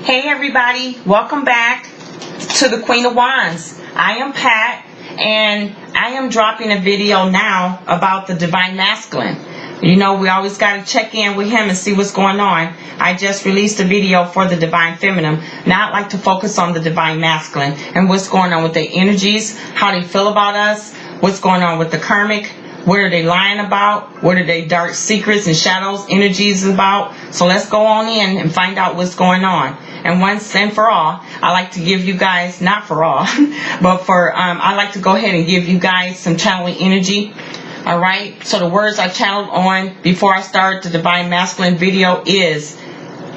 Hey everybody, welcome back to the Queen of Wands. I am Pat, and I am dropping a video now about the Divine Masculine. You know, we always got to check in with him and see what's going on. I just released a video for the Divine Feminine. Now I'd like to focus on the Divine Masculine and what's going on with their energies, how they feel about us, what's going on with the Karmic, what are they lying about, what are they dark secrets and shadows energies about. So let's go on in and find out what's going on. And once and for all, I like to give you guys, not for all, but for, I like to go ahead and give you guys some channeling energy. All right. So the words I channeled on before I start the Divine Masculine video is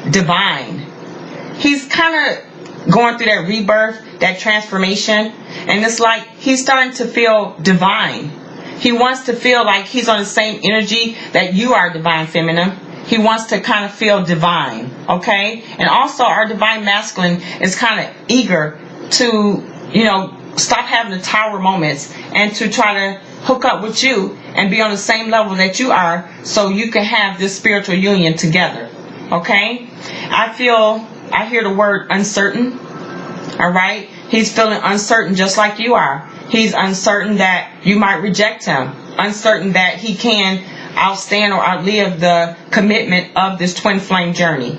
divine. He's kind of going through that rebirth, that transformation. And it's like he's starting to feel divine. He wants to feel like he's on the same energy that you are, Divine Feminine. He wants to kind of feel divine, okay? And also our Divine Masculine is kind of eager to, you know, stop having the tower moments and to try to hook up with you and be on the same level that you are so you can have this spiritual union together, okay? I hear the word uncertain, all right? He's feeling uncertain just like you are. He's uncertain that you might reject him, uncertain that he can outstand or outlive the commitment of this twin flame journey.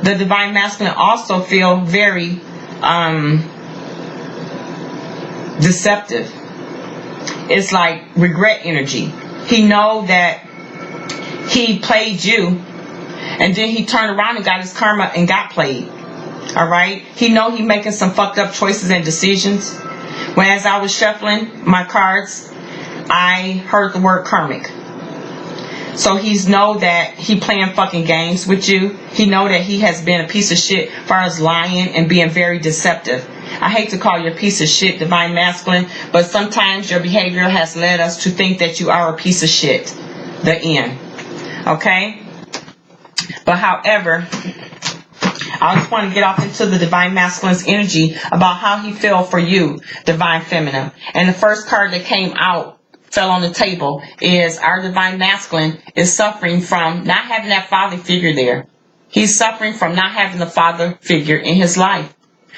The Divine Masculine also feel very deceptive. It's like regret energy. He know that he played you and then he turned around and got his karma and got played. All right. He know he making some fucked up choices and decisions. When as I was shuffling my cards, I heard the word karmic. So he's know that he playing fucking games with you. He know that he has been a piece of shit as far as lying and being very deceptive. I hate to call you a piece of shit, Divine Masculine, but sometimes your behavior has led us to think that you are a piece of shit. The end. Okay? But however, I just want to get off into the Divine Masculine's energy about how he feel for you, Divine Feminine. And the first card that came out, fell on the table, is our Divine Masculine is suffering from not having that father figure there. He's suffering from not having the father figure in his life.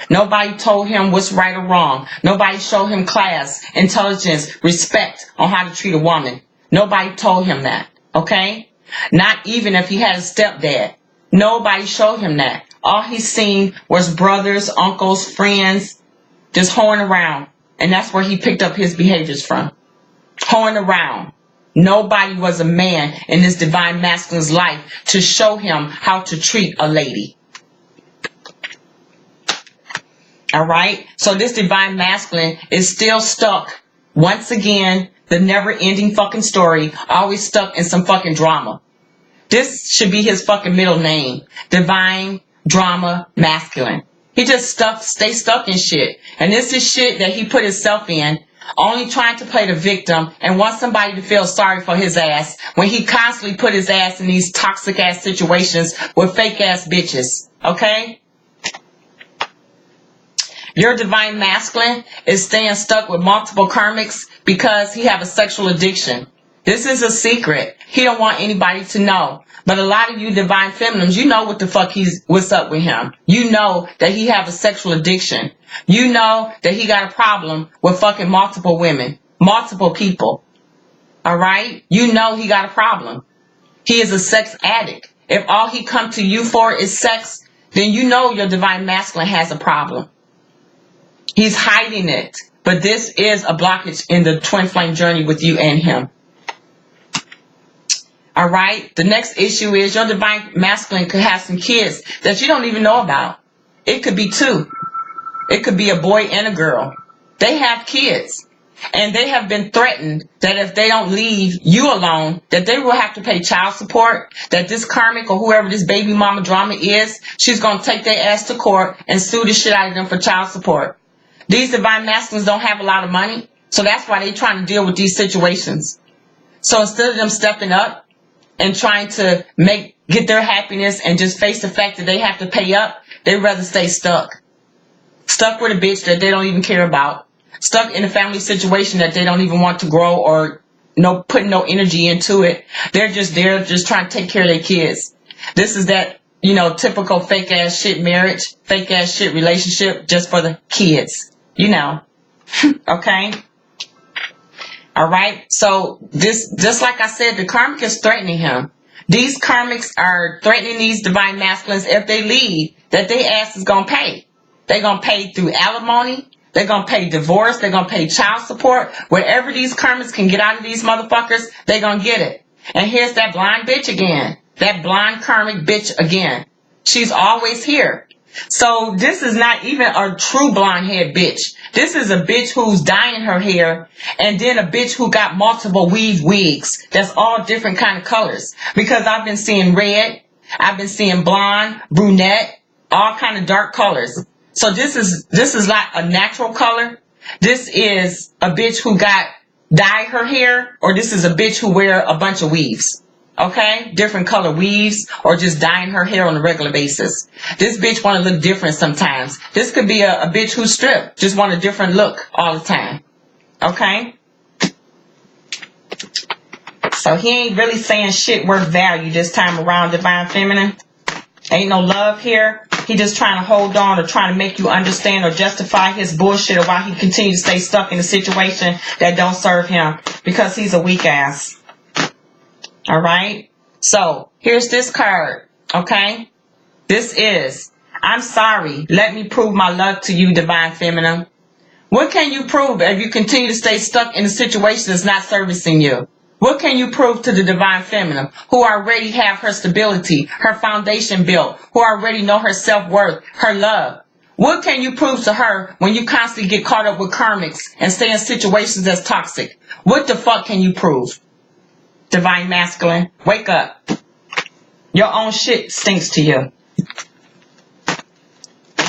Nobody told him what's right or wrong. Nobody showed him class, intelligence, respect on how to treat a woman. Nobody told him that, okay? Not even if he had a stepdad. Nobody showed him that. All he's seen was brothers, uncles, friends, just hoeing around. And that's where he picked up his behaviors from. Hoeing around. Nobody was a man in this Divine Masculine's life to show him how to treat a lady. All right? So this Divine Masculine is still stuck. Once again, the never-ending fucking story, always stuck in some fucking drama. This should be his fucking middle name. Divine Drama Masculine. He just stay stuck in shit. And this is shit that he put himself in, only trying to play the victim and want somebody to feel sorry for his ass when he constantly put his ass in these toxic ass situations with fake ass bitches. Okay? Your Divine Masculine is staying stuck with multiple karmics because he have a sexual addiction. This is a secret. He don't want anybody to know. But a lot of you Divine Feminines, you know what the fuck what's up with him. You know that he have a sexual addiction. You know that he got a problem with fucking multiple women, multiple people. All right? You know he got a problem. He is a sex addict. If all he come to you for is sex, then you know your Divine Masculine has a problem. He's hiding it. But this is a blockage in the twin flame journey with you and him. All right. The next issue is your Divine Masculine could have some kids that you don't even know about. It could be two. It could be a boy and a girl. They have kids. And they have been threatened that if they don't leave you alone, that they will have to pay child support, that this karmic or whoever this baby mama drama is, she's going to take their ass to court and sue the shit out of them for child support. These Divine Masculines don't have a lot of money. So that's why they're trying to deal with these situations. So instead of them stepping up and trying to get their happiness and just face the fact that they have to pay up, they'd rather stay stuck. Stuck with a bitch that they don't even care about. Stuck in a family situation that they don't even want to grow or putting no energy into it. They're just there just trying to take care of their kids. This is that you know, typical fake ass shit marriage, fake ass shit relationship just for the kids, you know. Okay? All right? So this, just like I said, the karmic is threatening him. These karmics are threatening these divine masculines if they leave, that their ass is going to pay. They're going to pay through alimony. They're going to pay divorce. They're going to pay child support. Whatever these karmics can get out of these motherfuckers, they're going to get it. And here's that blind bitch again. That blind karmic bitch again. She's always here. So this is not even a true blonde head bitch. This is a bitch who's dyeing her hair, and then a bitch who got multiple weave wigs. That's all different kind of colors. Because I've been seeing red, I've been seeing blonde, brunette, all kind of dark colors. So this is not a natural color. This is a bitch who got dyed her hair, or this is a bitch who wear a bunch of weaves. Okay, different color weaves, or just dyeing her hair on a regular basis. This bitch want to look different sometimes. This could be a bitch who stripped, just want a different look all the time. Okay, so he ain't really saying shit worth value this time around, divine feminine. Ain't no love here. He just trying to hold on, or trying to make you understand or justify his bullshit, or why he continues to stay stuck in a situation that don't serve him, because he's a weak ass. All right. So here's this card. Okay. This is, I'm sorry. Let me prove my love to you, divine feminine. What can you prove if you continue to stay stuck in a situation that's not servicing you? What can you prove to the divine feminine, who already have her stability, her foundation built, who already know her self-worth, her love? What can you prove to her when you constantly get caught up with karmics and stay in situations that's toxic? What the fuck can you prove? Divine masculine, wake up. Your own shit stinks to you.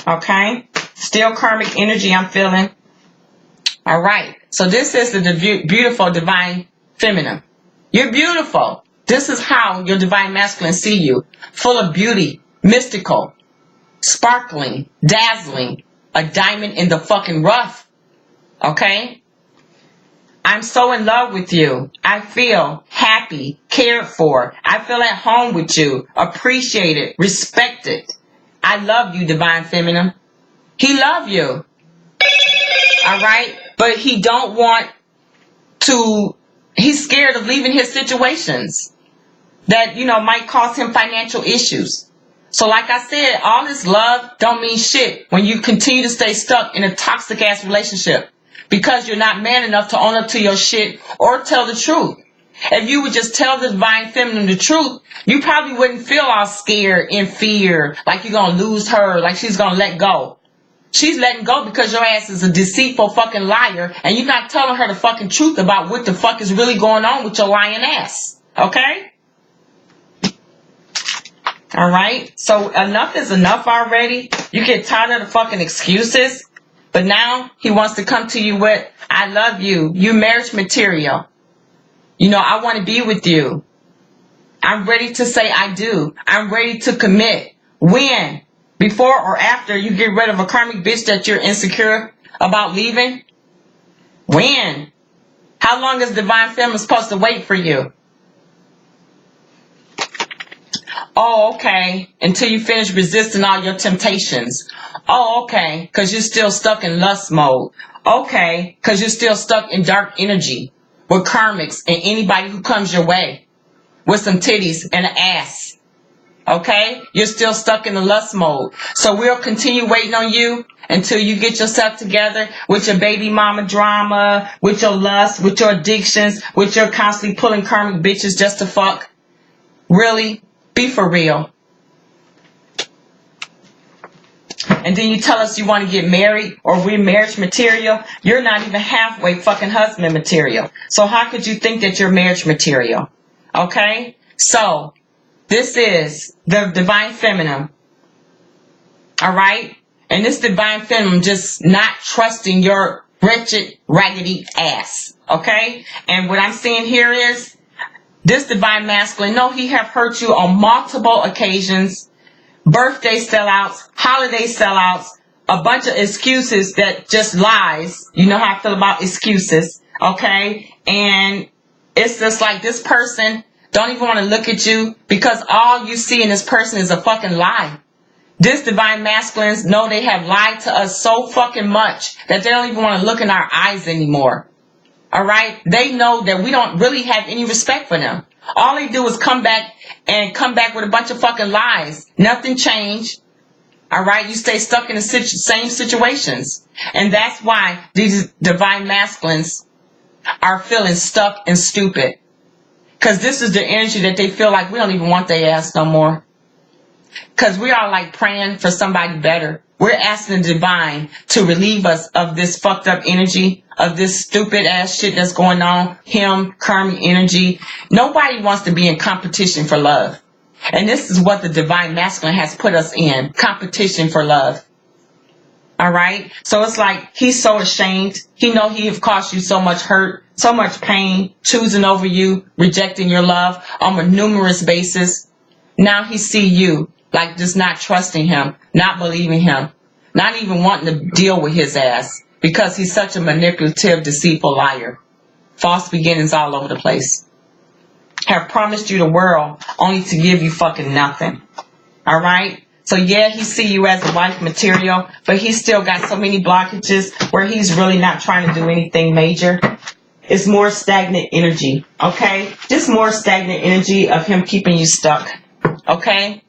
Okay? Still karmic energy I'm feeling. All right. So this is the beautiful divine feminine. You're beautiful. This is how your divine masculine see you. Full of beauty, mystical, sparkling, dazzling, a diamond in the fucking rough. Okay? I'm so in love with you. I feel happy, cared for. I feel at home with you, appreciated, respected. I love you, divine feminine. He love you. All right? But he don't want to, he's scared of leaving his situations that, you know, might cause him financial issues. So like I said, all this love don't mean shit when you continue to stay stuck in a toxic ass relationship. Because you're not man enough to own up to your shit or tell the truth. If you would just tell the divine feminine the truth, you probably wouldn't feel all scared, in fear, like you're going to lose her, like she's going to let go. She's letting go because your ass is a deceitful fucking liar, and you're not telling her the fucking truth about what the fuck is really going on with your lying ass. Okay? All right? So enough is enough already. You get tired of the fucking excuses. But now he wants to come to you with, I love you. You marriage material. You know, I want to be with you. I'm ready to say I do. I'm ready to commit. When? Before or after you get rid of a karmic bitch that you're insecure about leaving? When? How long is divine feminine supposed to wait for you? Oh, okay. Until you finish resisting all your temptations. Oh, okay. Because you're still stuck in lust mode. Okay. Because you're still stuck in dark energy with karmics and anybody who comes your way with some titties and an ass. Okay. You're still stuck in the lust mode. So we'll continue waiting on you until you get yourself together with your baby mama drama, with your lust, with your addictions, with your constantly pulling karmic bitches just to fuck. Really? Be for real. And then you tell us you want to get married, or we're marriage material. You're not even halfway fucking husband material. So how could you think that you're marriage material? Okay? So, this is the divine feminine. Alright? And this divine feminine just not trusting your wretched, raggedy ass. Okay? And what I'm seeing here is, this divine masculine, no, he have hurt you on multiple occasions. Birthday sellouts, holiday sellouts, a bunch of excuses that just lies. You know how I feel about excuses, okay? And it's just like this person Don't even want to look at you because all you see in this person is a fucking lie. This divine masculines know they have lied to us so fucking much that they don't even want to look in our eyes anymore. Alright? They know that we don't really have any respect for them. All they do is come back with a bunch of fucking lies. Nothing changed. Alright? You stay stuck in the same situations. And that's why these divine masculines are feeling stuck and stupid. Because this is the energy that they feel like we don't even want their ass no more. Because we are like praying for somebody better. We're asking the divine to relieve us of this fucked up energy, of this stupid ass shit that's going on. Him, karmic energy. Nobody wants to be in competition for love. And this is what the divine masculine has put us in. Competition for love. Alright? So it's like he's so ashamed. He know he have caused you so much hurt, so much pain, choosing over you, rejecting your love on a numerous basis. Now he see you like just not trusting him, not believing him, not even wanting to deal with his ass because he's such a manipulative, deceitful liar. False beginnings all over the place. Have promised you the world only to give you fucking nothing. Alright? So yeah, he see you as a wife material, but he's still got so many blockages where he's really not trying to do anything major. It's more stagnant energy, okay? Just more stagnant energy of him keeping you stuck, okay?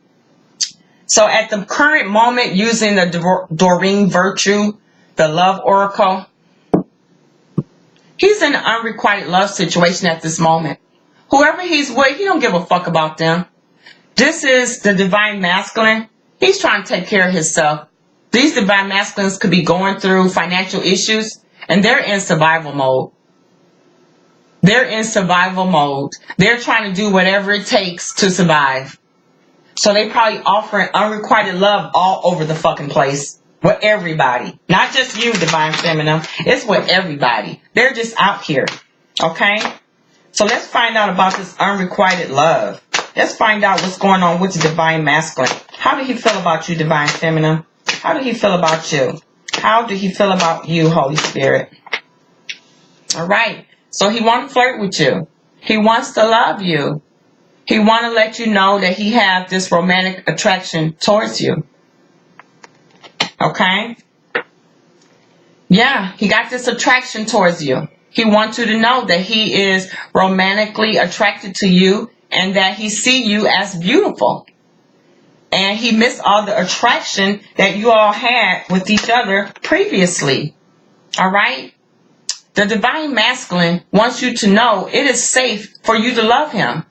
So at the current moment, using the Doreen Virtue, the love oracle, he's in an unrequited love situation at this moment. Whoever he's with, he don't give a fuck about them. This is the divine masculine. He's trying to take care of himself. These divine masculines could be going through financial issues, and they're in survival mode. They're in survival mode. They're trying to do whatever it takes to survive. So they probably offering unrequited love all over the fucking place. With everybody. Not just you, divine feminine. It's with everybody. They're just out here. Okay? So let's find out about this unrequited love. Let's find out what's going on with the divine masculine. How did he feel about you, divine feminine? How did he feel about you? How did he feel about you, Holy Spirit? Alright. So he wants to flirt with you. He wants to love you. He wants to let you know that he has this romantic attraction towards you. Okay? Yeah, he got this attraction towards you. He wants you to know that he is romantically attracted to you and that he sees you as beautiful. And he missed all the attraction that you all had with each other previously. Alright? The divine masculine wants you to know it is safe for you to love him.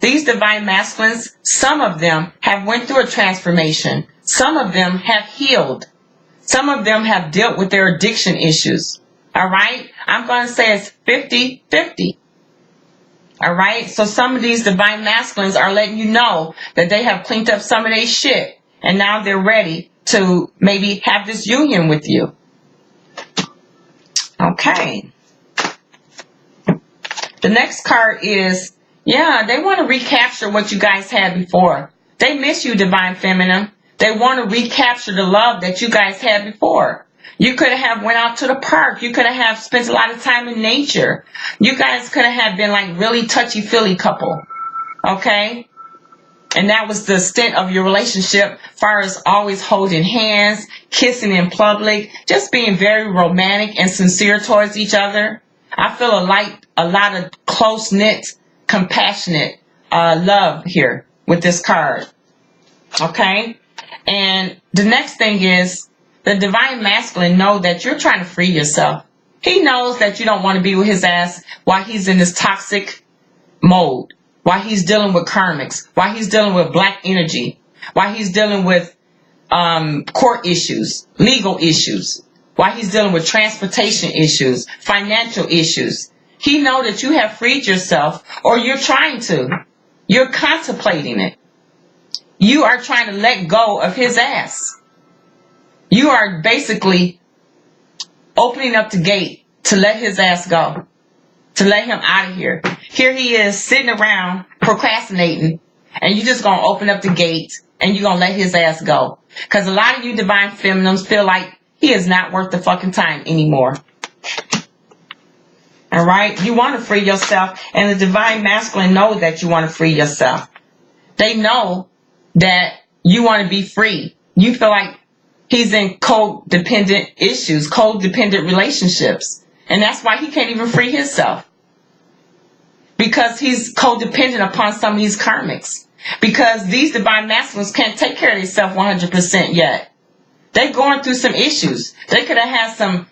These divine masculines, some of them have went through a transformation. Some of them have healed. Some of them have dealt with their addiction issues. Alright? I'm going to say it's 50-50. Alright? So some of these divine masculines are letting you know that they have cleaned up some of their shit. And now they're ready to maybe have this union with you. Okay. The next card is, yeah, they want to recapture what you guys had before. They miss you, divine feminine. They want to recapture the love that you guys had before. You could have went out to the park. You could have spent a lot of time in nature. You guys could have been like really touchy-feely couple. Okay? And that was the extent of your relationship, as far as always holding hands, kissing in public, just being very romantic and sincere towards each other. I feel a lot of close-knit, compassionate love here with this card. Okay? And the next thing is, the divine masculine know that you're trying to free yourself. He knows that you don't want to be with his ass while he's in this toxic mode. While he's dealing with karmics. While he's dealing with black energy. While he's dealing with court issues. Legal issues. While he's dealing with transportation issues. Financial issues. He know that you have freed yourself, or you're trying to. You're contemplating it. You are trying to let go of his ass. You are basically opening up the gate to let his ass go. To let him out of here. Here he is sitting around procrastinating, and you're just going to open up the gate and you're going to let his ass go. Because a lot of you divine feminines feel like he is not worth the fucking time anymore. All right? You want to free yourself, and the divine masculine know that you want to free yourself. They know that you want to be free. You feel like he's in codependent issues, codependent relationships. And that's why he can't even free himself. Because he's codependent upon some of these karmics. Because these divine masculines can't take care of themselves 100% yet. They're going through some issues. They could have had some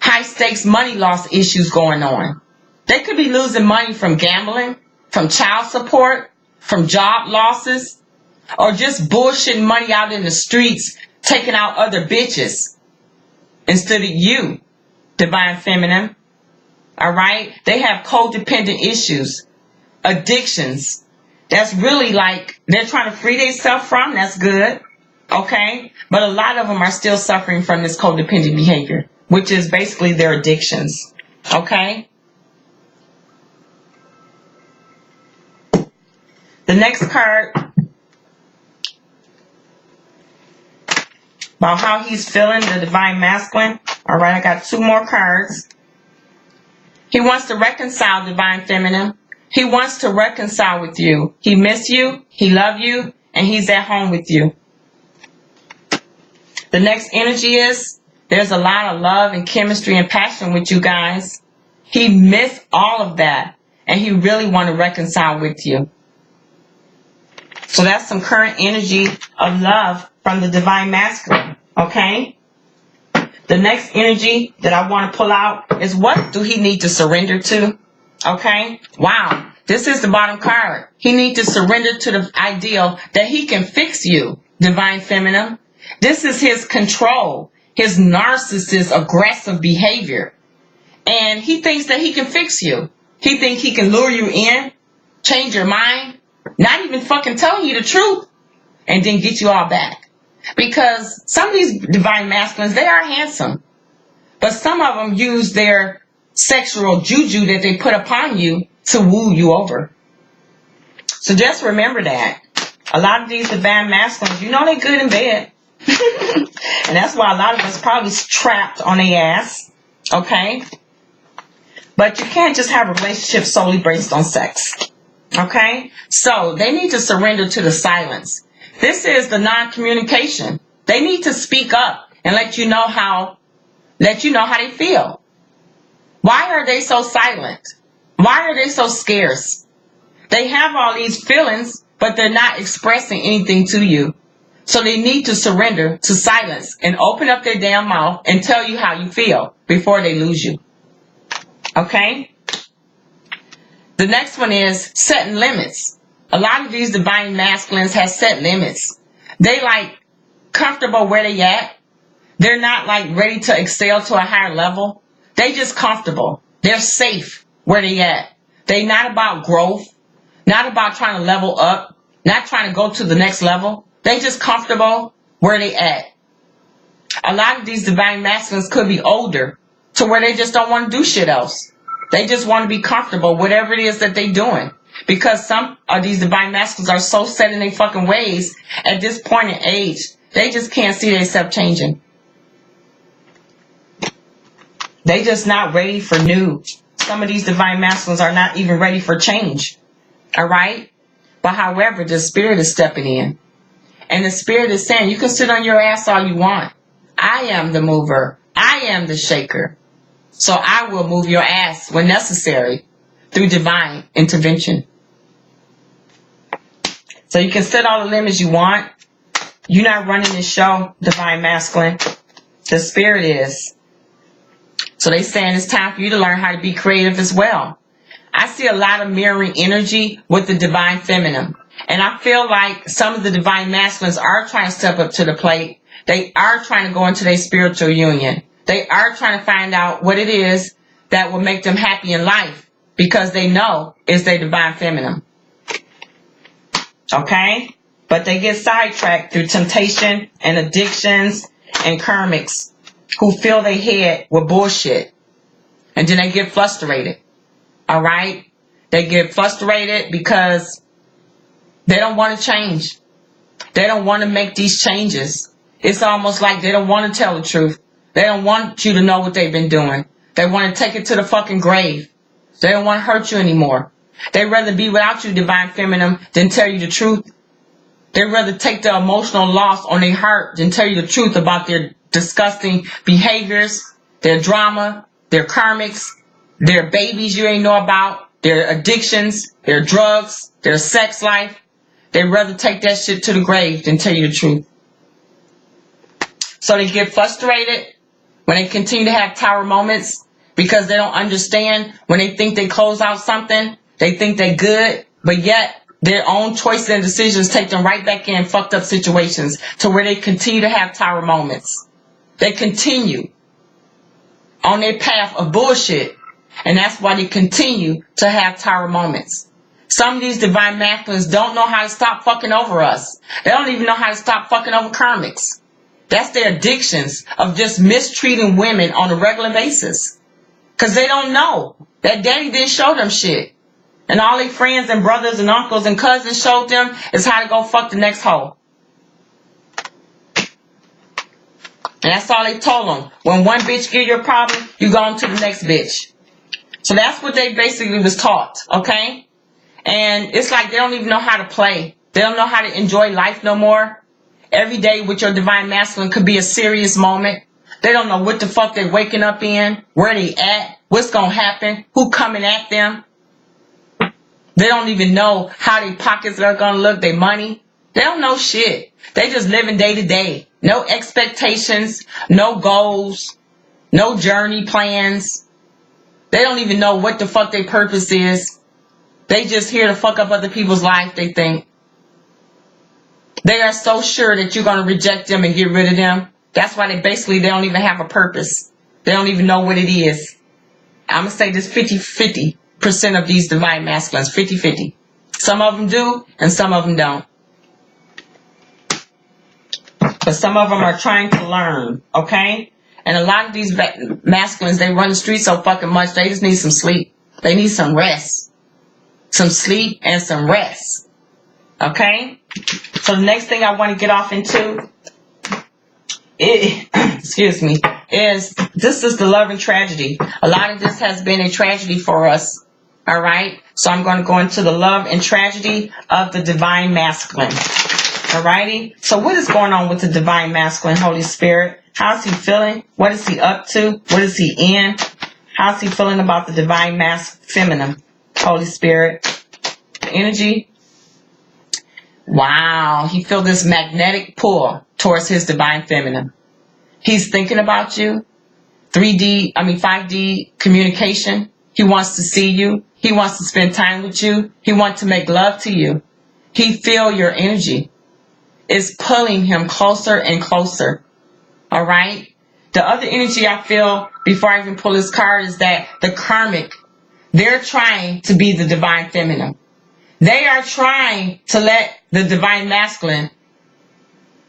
high stakes money loss issues going on. They could be losing money from gambling, from child support, from job losses, or just bullshitting money out in the streets, taking out other bitches instead of you, divine feminine. All right? They have codependent issues, addictions. That's really like they're trying to free themselves from. That's good. Okay? But a lot of them are still suffering from this codependent behavior, which is basically their addictions. Okay? The next card, about how he's feeling, the divine masculine. All right, I got 2 more cards. He wants to reconcile, divine feminine. He wants to reconcile with you. He miss you, he love you, and he's at home with you. The next energy is, there's a lot of love and chemistry and passion with you guys. He missed all of that, and he really want to reconcile with you. So that's some current energy of love from the divine masculine, okay? The next energy that I want to pull out is, what do he need to surrender to? Okay? Wow. This is the bottom card. He needs to surrender to the ideal that he can fix you, divine feminine. This is his control, his narcissist, aggressive behavior. And he thinks that he can fix you. He thinks he can lure you in, change your mind, not even fucking telling you the truth, and then get you all back. Because some of these divine masculines, they are handsome. But some of them use their sexual juju that they put upon you to woo you over. So just remember that. A lot of these divine masculines, you know they're good in bed. And that's why a lot of us probably trapped on their ass. Okay? But you can't just have a relationship solely based on sex. Okay? So they need to surrender to the silence. This is the non-communication. They need to speak up and let you know how they feel. Why are they so silent? Why are they so scarce? They have all these feelings, but they're not expressing anything to you. So they need to surrender to silence and open up their damn mouth and tell you how you feel before they lose you. Okay? The next one is setting limits. A lot of these divine masculines have set limits. They like comfortable where they at. They're not like ready to excel to a higher level. They just comfortable. They're safe where they at. They not about growth, not about trying to level up, not trying to go to the next level. They just comfortable where they at. A lot of these divine masculines could be older to where they just don't want to do shit else. They just want to be comfortable, whatever it is that they doing. Because some of these divine masculines are so set in their fucking ways at this point in age, they just can't see themselves changing. They just not ready for new. Some of these divine masculines are not even ready for change. Alright? But however, the spirit is stepping in. And the spirit is saying, you can sit on your ass all you want. I am the mover. I am the shaker. So I will move your ass when necessary through divine intervention. So you can set all the limits you want. You're not running this show, divine masculine. The spirit is. So they saying it's time for you to learn how to be creative as well. I see a lot of mirroring energy with the divine feminine. And I feel like some of the divine masculines are trying to step up to the plate. They are trying to go into their spiritual union. They are trying to find out what it is that will make them happy in life, because they know it's their divine feminine. Okay? But they get sidetracked through temptation and addictions and karmics who fill their head with bullshit. And then they get frustrated. Alright? They get frustrated because they don't want to change. They don't want to make these changes. It's almost like they don't want to tell the truth. They don't want you to know what they've been doing. They want to take it to the fucking grave. They don't want to hurt you anymore. They'd rather be without you, divine feminine, than tell you the truth. They'd rather take the emotional loss on their heart than tell you the truth about their disgusting behaviors, their drama, their karmics, their babies you ain't know about, their addictions, their drugs, their sex life. They'd rather take that shit to the grave than tell you the truth. So they get frustrated when they continue to have tower moments because they don't understand when they think they close out something, they think they're good, but yet their own choices and decisions take them right back in fucked up situations to where they continue to have tower moments. They continue on their path of bullshit, and that's why they continue to have tower moments. Some of these divine masculines don't know how to stop fucking over us. They don't even know how to stop fucking over karmics. That's their addictions of just mistreating women on a regular basis. Because they don't know that daddy didn't show them shit. And all their friends and brothers and uncles and cousins showed them is how to go fuck the next hoe. And that's all they told them. When one bitch give you a problem, you go on to the next bitch. So that's what they basically was taught, okay? And it's like they don't even know how to play. They don't know how to enjoy life no more. Every day with your divine masculine could be a serious moment. They don't know what the fuck they waking up in, where they at, what's gonna happen, who coming at them. They don't even know how their pockets are gonna look, their money. They don't know shit. They just living day to day. No expectations, no goals, no journey plans. They don't even know what the fuck their purpose is. They just here to fuck up other people's life, they think. They are so sure that you're gonna reject them and get rid of them. That's why they don't even have a purpose. They don't even know what it is. I'm gonna say this 50-50% of these divine masculines, 50-50. Some of them do, and some of them don't. But some of them are trying to learn, okay? And a lot of these masculines, they run the streets so fucking much, they just need some sleep. They need some rest. Some sleep and some rest. Okay? So the next thing I want to get off into, excuse me, is this is the love and tragedy. A lot of this has been a tragedy for us. All right? So I'm going to go into the love and tragedy of the divine masculine. Alrighty? So what is going on with the divine masculine, Holy Spirit? How's he feeling? What is he up to? What is he in? How's he feeling about the divine feminine, Holy Spirit? Energy. Wow. He feels this magnetic pull towards his divine feminine. He's thinking about you. 5D communication. He wants to see you. He wants to spend time with you. He wants to make love to you. He feels your energy. It's pulling him closer and closer. All right? The other energy I feel before I even pull this card is that the karmic, they're trying to be the divine feminine. They are trying to let the divine masculine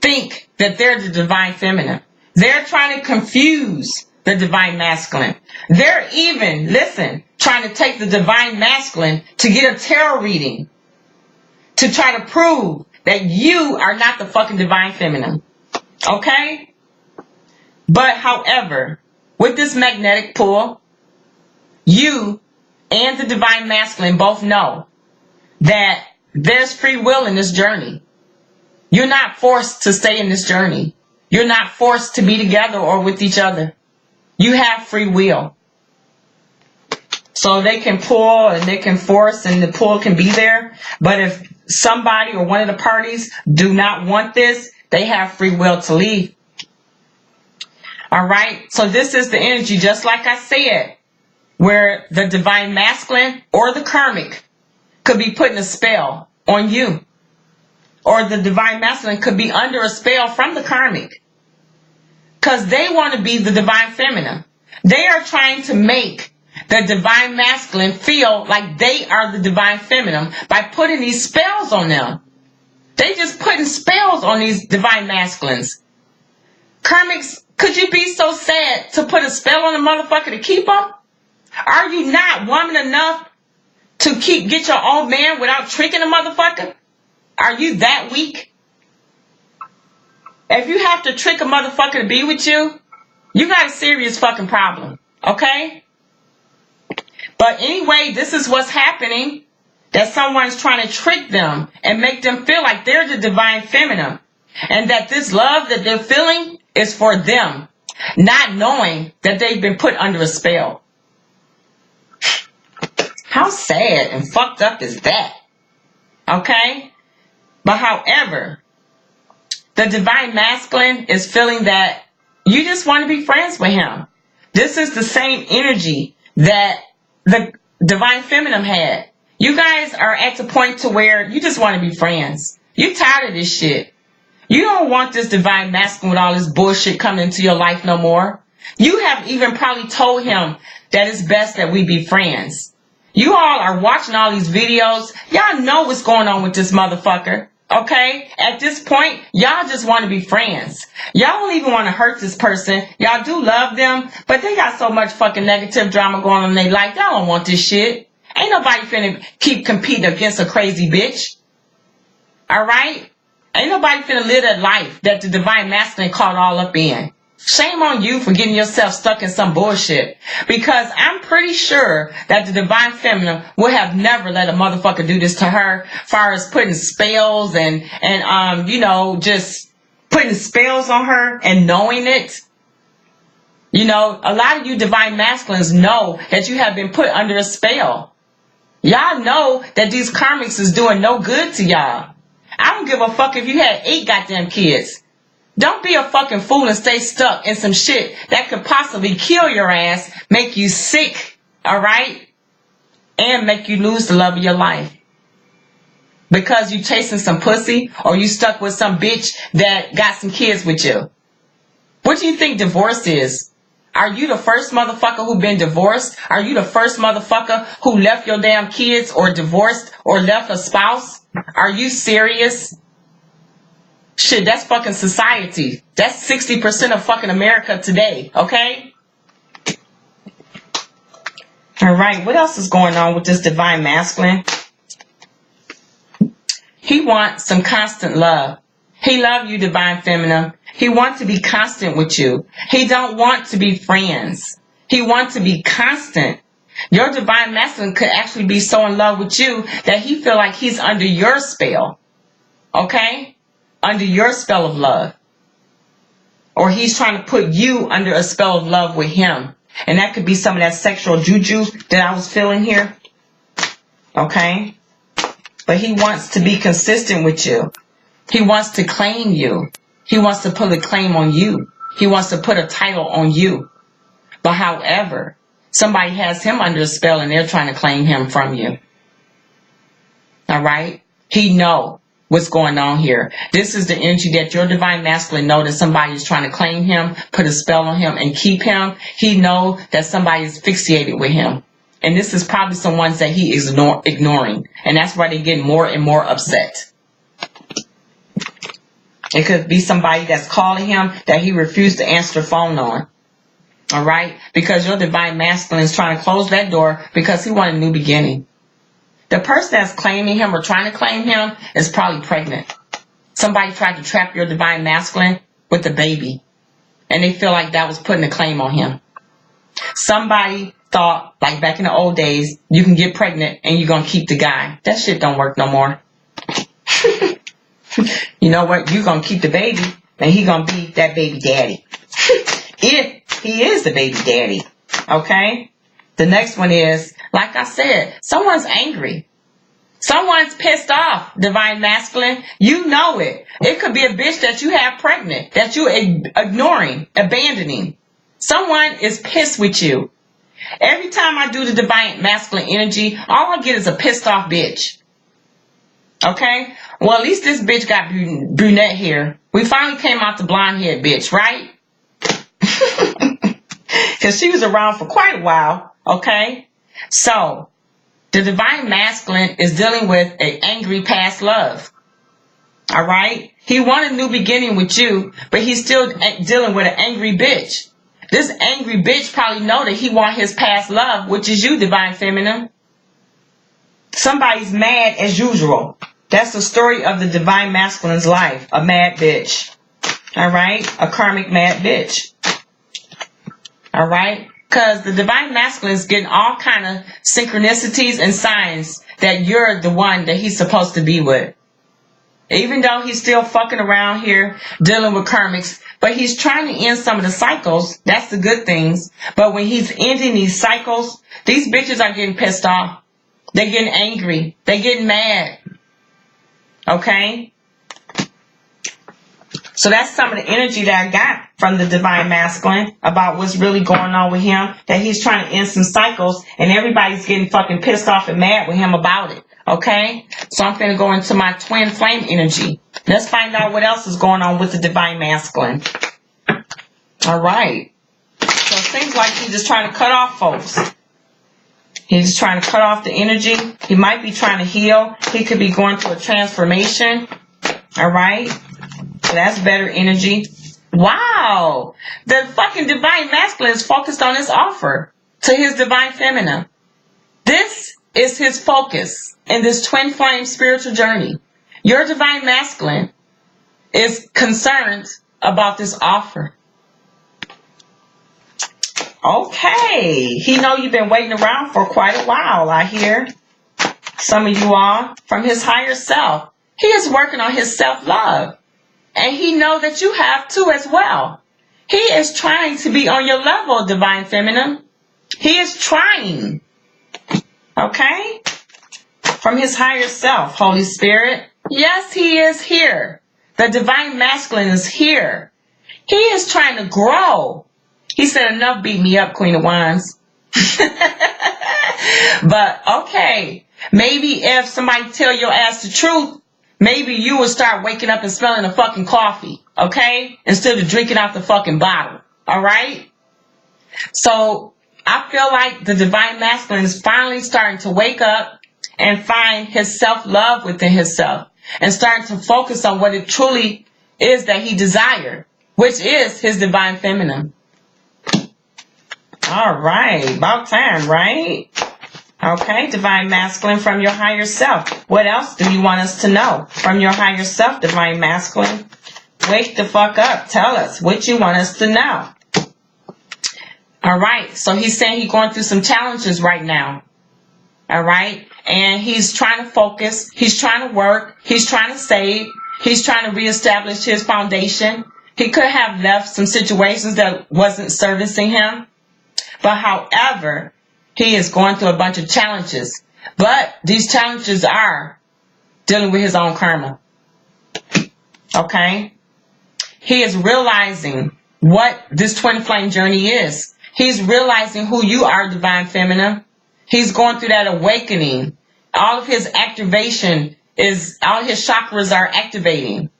think that they're the divine feminine. They're trying to confuse the divine masculine. They're even, trying to take the divine masculine to get a tarot reading to try to prove that you are not the fucking divine feminine. Okay? But however, with this magnetic pull, you and the divine masculine both know that there's free will in this journey. You're not forced to stay in this journey. You're not forced to be together or with each other. You have free will. So they can pull and they can force and the pull can be there. But if somebody or one of the parties do not want this, they have free will to leave. All right. So this is the energy, just like I said, where the divine masculine or the karmic could be putting a spell on you. Or the divine masculine could be under a spell from the karmic. Because they want to be the divine feminine. They are trying to make the divine masculine feel like they are the divine feminine by putting these spells on them. They just putting spells on these divine masculines. Karmics, could you be so sad to put a spell on a motherfucker to keep them? Are you not woman enough to get your own man without tricking a motherfucker? Are you that weak? If you have to trick a motherfucker to be with you, you got a serious fucking problem. Okay? But anyway, this is what's happening. That someone's trying to trick them and make them feel like they're the divine feminine. And that this love that they're feeling is for them. Not knowing that they've been put under a spell. How sad and fucked up is that? Okay? But however, the divine masculine is feeling that you just want to be friends with him. This is the same energy that the divine feminine had. You guys are at the point to where you just want to be friends. You're tired of this shit. You don't want this divine masculine with all this bullshit coming into your life no more. You have even probably told him that it's best that we be friends. You all are watching all these videos. Y'all know what's going on with this motherfucker. Okay? At this point, y'all just want to be friends. Y'all don't even want to hurt this person. Y'all do love them, but they got so much fucking negative drama going on in their life. Y'all don't want this shit. Ain't nobody finna keep competing against a crazy bitch. Alright? Ain't nobody finna live that life that the divine masculine caught all up in. Shame on you for getting yourself stuck in some bullshit. Because I'm pretty sure that the divine feminine would have never let a motherfucker do this to her, as far as putting spells and just putting spells on her and knowing it. You know, a lot of you divine masculines know that you have been put under a spell. Y'all know that these karmics is doing no good to y'all. I don't give a fuck if you had 8 goddamn kids. Don't be a fucking fool and stay stuck in some shit that could possibly kill your ass, make you sick, alright? And make you lose the love of your life. Because you chasing some pussy or you stuck with some bitch that got some kids with you. What do you think divorce is? Are you the first motherfucker who been divorced? Are you the first motherfucker who left your damn kids or divorced or left a spouse? Are you serious? Shit, that's fucking society. That's 60% of fucking America today, okay? Alright, what else is going on with this divine masculine? He wants some constant love. He loves you, divine feminine. He wants to be constant with you. He don't want to be friends. He wants to be constant. Your divine masculine could actually be so in love with you that he feel like he's under your spell. Okay? Under your spell of love. Or he's trying to put you under a spell of love with him. And that could be some of that sexual juju that I was feeling here. Okay? But he wants to be consistent with you. He wants to claim you. He wants to put a claim on you. He wants to put a title on you. But however, somebody has him under a spell and they're trying to claim him from you. Alright? He know what's going on here. This is the energy that your divine masculine know that somebody is trying to claim him, put a spell on him, and keep him. He know that somebody is fixated with him. And this is probably some ones that he is ignoring. And that's why they get more and more upset. It could be somebody that's calling him that he refused to answer the phone on. Alright? Because your divine masculine is trying to close that door because he wants a new beginning. The person that's claiming him or trying to claim him is probably pregnant. Somebody tried to trap your divine masculine with a baby. And they feel like that was putting a claim on him. Somebody thought, like back in the old days, you can get pregnant and you're going to keep the guy. That shit don't work no more. You know what? You're going to keep the baby and he going to be that baby daddy. If he is the baby daddy. Okay? The next one is, like I said, someone's angry. Someone's pissed off, divine masculine. You know it. It could be a bitch that you have pregnant, that you're ignoring, abandoning. Someone is pissed with you. Every time I do the divine masculine energy, all I get is a pissed off bitch. Okay? Well, at least this bitch got brunette hair. We finally came out the blonde haired bitch, right? Because she was around for quite a while. Okay? So, the divine masculine is dealing with an angry past love. Alright? He wanted a new beginning with you, but he's still dealing with an angry bitch. This angry bitch probably know that he want his past love, which is you, divine feminine. Somebody's mad as usual. That's the story of the divine masculine's life. A mad bitch. Alright? A karmic mad bitch. Alright? Because the divine masculine is getting all kind of synchronicities and signs that you're the one that he's supposed to be with. Even though he's still fucking around here dealing with karmics, but he's trying to end some of the cycles. That's the good things. But when he's ending these cycles, these bitches are getting pissed off. They're getting angry. They're getting mad. Okay? So that's some of the energy that I got from the divine masculine about what's really going on with him. That he's trying to end some cycles and everybody's getting fucking pissed off and mad with him about it. Okay? So I'm going to go into my twin flame energy. Let's find out what else is going on with the divine masculine. Alright. So it seems like he's just trying to cut off folks. He's just trying to cut off the energy. He might be trying to heal. He could be going through a transformation. Alright? So that's better energy. Wow! The fucking divine masculine is focused on his offer to his divine feminine. This is his focus in this twin flame spiritual journey. Your divine masculine is concerned about this offer. Okay. He know you've been waiting around for quite a while, I hear. Some of you all, from his higher self. He is working on his self-love. And he know that you have too as well. He is trying to be on your level, divine feminine. He is trying. Okay? From his higher self, Holy Spirit. Yes, he is here. The divine masculine is here. He is trying to grow. He said, enough beat me up, Queen of Wands. But, okay. Maybe if somebody tell your ass the truth, maybe you will start waking up and smelling the fucking coffee. Okay? Instead of drinking out the fucking bottle. Alright? So, I feel like the divine masculine is finally starting to wake up and find his self-love within himself. And starting to focus on what it truly is that he desired. Which is his divine feminine. Alright, about time, right? Okay, divine masculine from your higher self. What else do you want us to know from your higher self, divine masculine? Wake the fuck up. Tell us what you want us to know. Alright, so he's saying he's going through some challenges right now. Alright, and he's trying to focus. He's trying to work. He's trying to save. He's trying to reestablish his foundation. He could have left some situations that wasn't servicing him. But however, he is going through a bunch of challenges. But these challenges are dealing with his own karma. Okay? He is realizing what this twin flame journey is. He's realizing who you are, divine feminine. He's going through that awakening. All of his activation is, all his chakras are activating.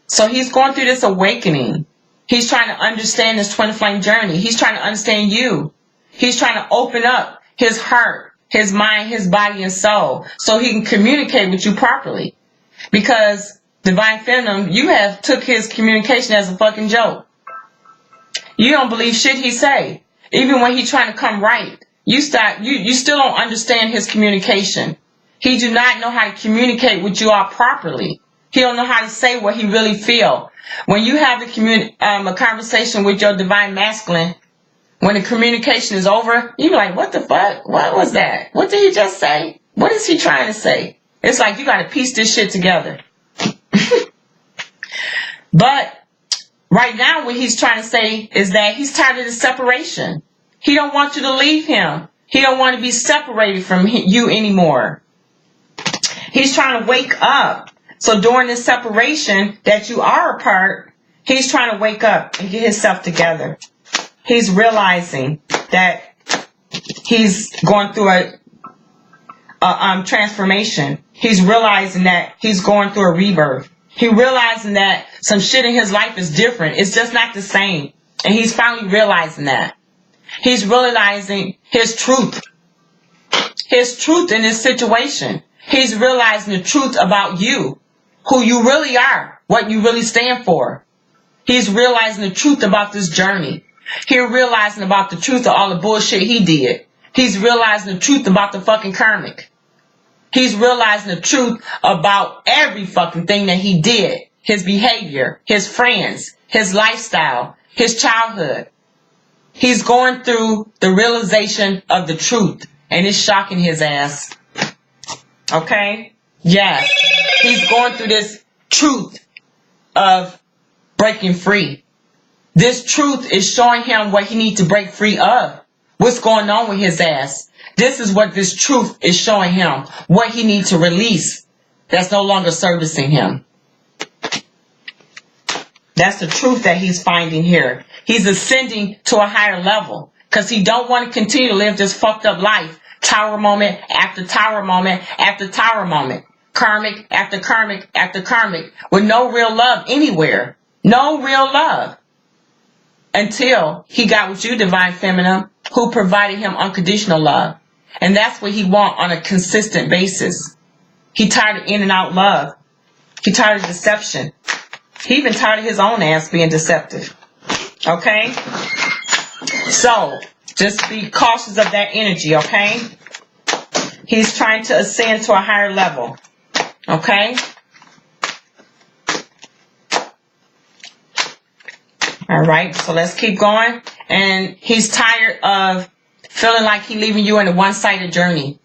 So he's going through this awakening. He's trying to understand this twin flame journey. He's trying to understand you. He's trying to open up his heart, his mind, his body, and soul so he can communicate with you properly. Because, divine feminine, you have took his communication as a fucking joke. You don't believe shit he say. Even when he's trying to come right, you still don't understand his communication. He do not know how to communicate with you all properly. He don't know how to say what he really feel. When you have a conversation with your divine masculine, when the communication is over, you be like, what the fuck? What was that? What did he just say? What is he trying to say? It's like you got to piece this shit together. But right now what he's trying to say is that he's tired of the separation. He don't want you to leave him. He don't want to be separated from you anymore. He's trying to wake up. So during this separation that you are apart, he's trying to wake up and get himself together. He's realizing that he's going through a transformation. He's realizing that he's going through a rebirth. He's realizing that some shit in his life is different. It's just not the same. And he's finally realizing that. He's realizing his truth. His truth in this situation. He's realizing the truth about you. Who you really are. What you really stand for. He's realizing the truth about this journey. He's realizing about the truth of all the bullshit he did. He's realizing the truth about the fucking karmic. He's realizing the truth about every fucking thing that he did. His behavior, his friends, his lifestyle, his childhood. He's going through the realization of the truth, and it's shocking his ass. Okay? Yes. He's going through this truth of breaking free. This truth is showing him what he needs to break free of. What's going on with his ass. This is what this truth is showing him. What he needs to release that's no longer servicing him. That's the truth that he's finding here. He's ascending to a higher level because he don't want to continue to live this fucked up life. Tower moment after tower moment after tower moment. Karmic after karmic after karmic with no real love anywhere. No real love. Until he got with you, Divine Feminine, who provided him unconditional love. And that's what he wants on a consistent basis. He tired of in and out love. He tired of deception. He even tired of his own ass being deceptive. Okay? So, just be cautious of that energy, okay? He's trying to ascend to a higher level. Okay? Alright, so let's keep going. And he's tired of feeling like he's leaving you in a one-sided journey.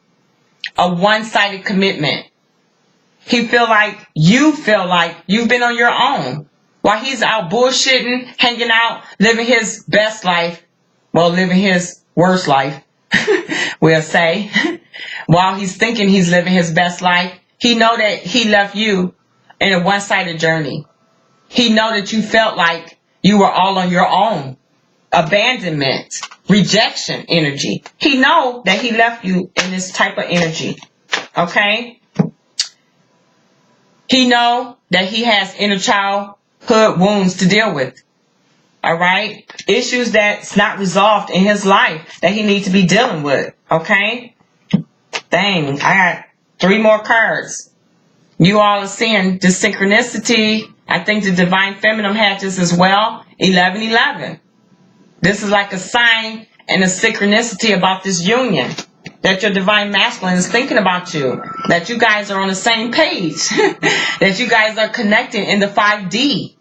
A one-sided commitment. He feel like you've been on your own. While he's out bullshitting, hanging out, living his best life. Well, living his worst life, we'll say. While he's thinking he's living his best life, he know that he left you in a one-sided journey. He know that you felt like you were all on your own. Abandonment, rejection energy. He know that he left you in this type of energy. Okay? He know that he has inner childhood wounds to deal with. Alright? Issues that's not resolved in his life that he needs to be dealing with. Okay? Dang, I got 3 more cards. You all are seeing the synchronicity. I think the Divine Feminine had this as well. 1111. This is like a sign and a synchronicity about this union. That your Divine Masculine is thinking about you. That you guys are on the same page. That you guys are connecting in the 5D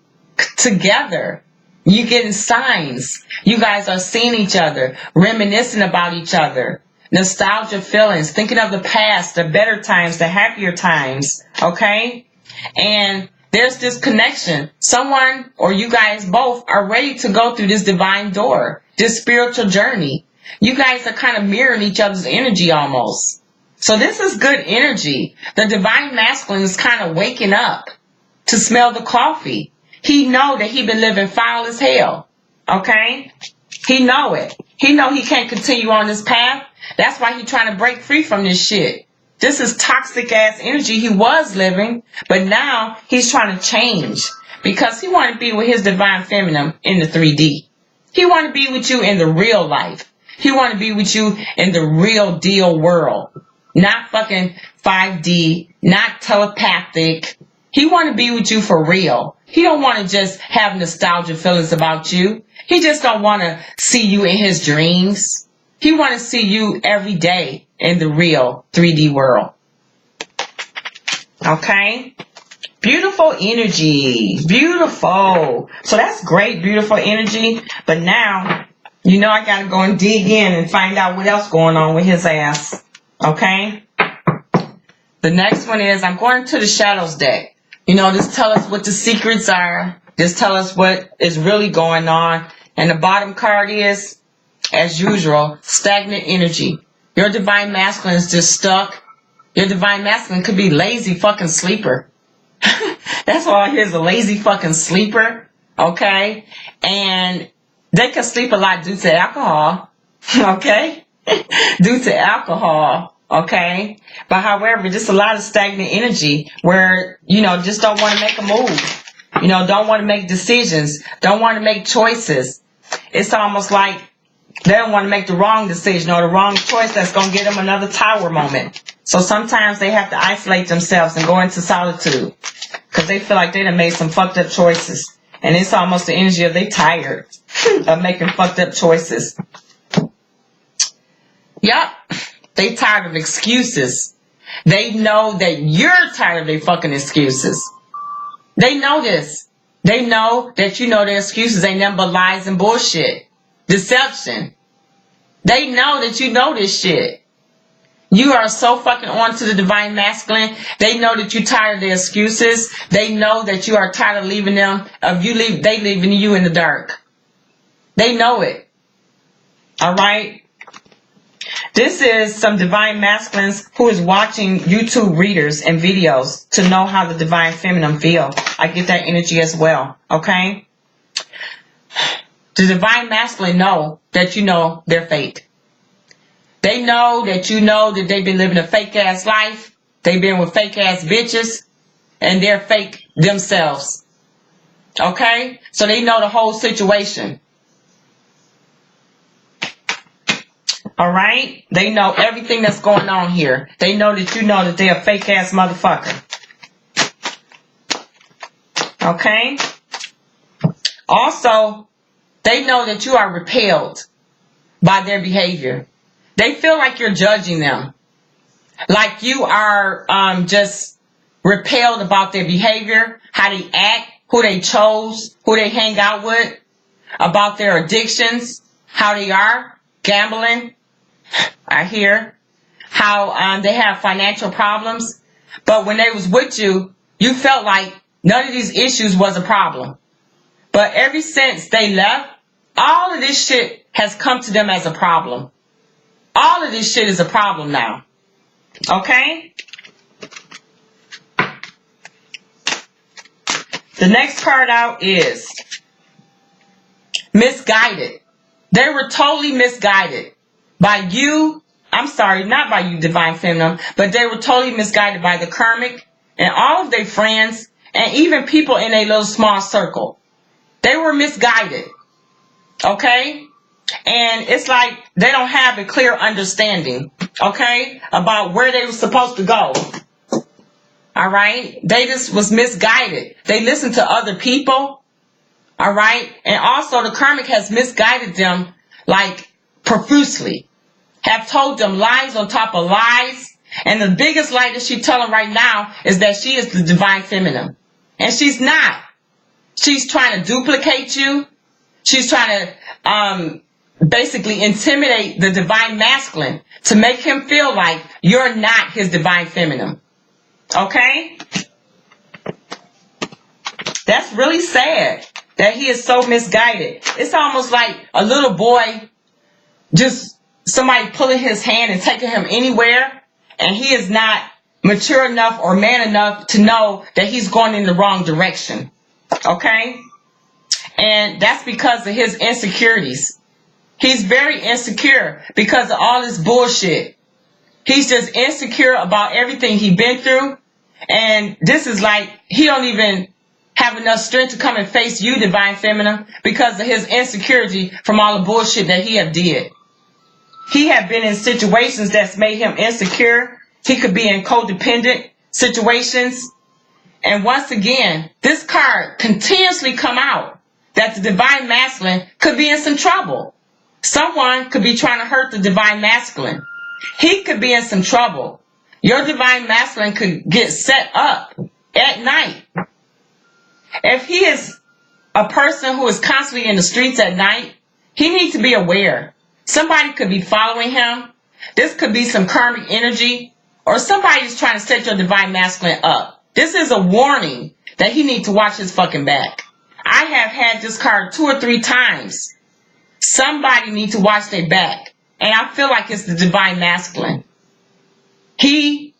together. You getting signs. You guys are seeing each other. Reminiscing about each other. Nostalgia feelings. Thinking of the past. The better times. The happier times. Okay? And there's this connection. Someone or you guys both are ready to go through this divine door. This spiritual journey. You guys are kind of mirroring each other's energy almost. So this is good energy. The Divine Masculine is kind of waking up to smell the coffee. He know that he been living foul as hell. Okay? He know it. He know he can't continue on this path. That's why he trying to break free from this shit. This is toxic ass energy he was living, but now he's trying to change because he want to be with his Divine Feminine in the 3D. He want to be with you in the real life. He want to be with you in the real deal world. Not fucking 5D, not telepathic. He want to be with you for real. He don't want to just have nostalgia feelings about you. He just don't want to see you in his dreams. He want to see you every day in the real 3D world. Okay? Beautiful energy. Beautiful. So that's great, beautiful energy. But now, you know I got to go and dig in and find out what else going on with his ass. Okay? The next one is, I'm going to the Shadows deck. You know, just tell us what the secrets are. Just tell us what is really going on. And the bottom card is, as usual, stagnant energy. Your Divine Masculine is just stuck. Your Divine Masculine could be lazy fucking sleeper. That's all I hear is a lazy fucking sleeper. Okay? And they can sleep a lot due to alcohol. Okay? Due to alcohol. Okay? But however, just a lot of stagnant energy where, you know, just don't want to make a move. You know, don't want to make decisions. Don't want to make choices. It's almost like they don't want to make the wrong decision or the wrong choice that's going to get them another tower moment. So sometimes they have to isolate themselves and go into solitude because they feel like they done made some fucked up choices. And it's almost the energy of they tired of making fucked up choices. Yup. They tired of excuses. They know that you're tired of their fucking excuses. They know this. They know that you know their excuses ain't nothing but lies and bullshit. deception. They know that you know this shit. You are so fucking on to the divine masculine. They know that you're tired of their excuses. They know that you are tired of leaving them, they leaving you in the dark. They know it. Alright? This is some divine masculines who is watching YouTube readers and videos to know how the divine feminine feel. I get that energy as well. Okay? The divine masculine know that you know their fate. They know that you know that they've been living a fake ass life. They've been with fake ass bitches. And they're fake themselves. Okay? So they know the whole situation. Alright? They know everything that's going on here. They know that you know that they're a fake ass motherfucker. Okay? Also, they know that you are repelled by their behavior. They feel like you're judging them. Like you are just repelled about their behavior, how they act, who they chose, who they hang out with, about their addictions, how they are, gambling, I hear, how they have financial problems. But when they was with you, you felt like none of these issues was a problem. But ever since they left, all of this shit has come to them as a problem. All of this shit is a problem now. Okay? The next card out is misguided. They were totally misguided by you. I'm sorry, not by you, divine feminine, but they were totally misguided by the karmic and all of their friends and even people in a little small circle. They were misguided. Okay? And it's like they don't have a clear understanding, okay, about where they were supposed to go. All right? They just was misguided. They listened to other people. All right? And also the karmic has misguided them like profusely. Have told them lies on top of lies. And the biggest lie that she's telling right now is that she is the divine feminine. And she's not. She's trying to duplicate you. She's trying to basically intimidate the divine masculine to make him feel like you're not his divine feminine. Okay? That's really sad that he is so misguided. It's almost like a little boy, just somebody pulling his hand and taking him anywhere, and he is not mature enough or man enough to know that he's going in the wrong direction. Okay? And that's because of his insecurities. He's very insecure because of all this bullshit. He's just insecure about everything he's been through. And this is like, he don't even have enough strength to come and face you, divine feminine, because of his insecurity from all the bullshit that he have did. He have been in situations that's made him insecure. He could be in codependent situations. And once again, this card continuously come out that the divine masculine could be in some trouble. Someone could be trying to hurt the divine masculine. He could be in some trouble. Your divine masculine could get set up at night. If he is a person who is constantly in the streets at night, he needs to be aware. Somebody could be following him. This could be some karmic energy, or somebody is trying to set your divine masculine up. This is a warning that he needs to watch his fucking back. I have had this card 2 or 3 times. Somebody needs to watch their back. And I feel like it's the divine masculine. He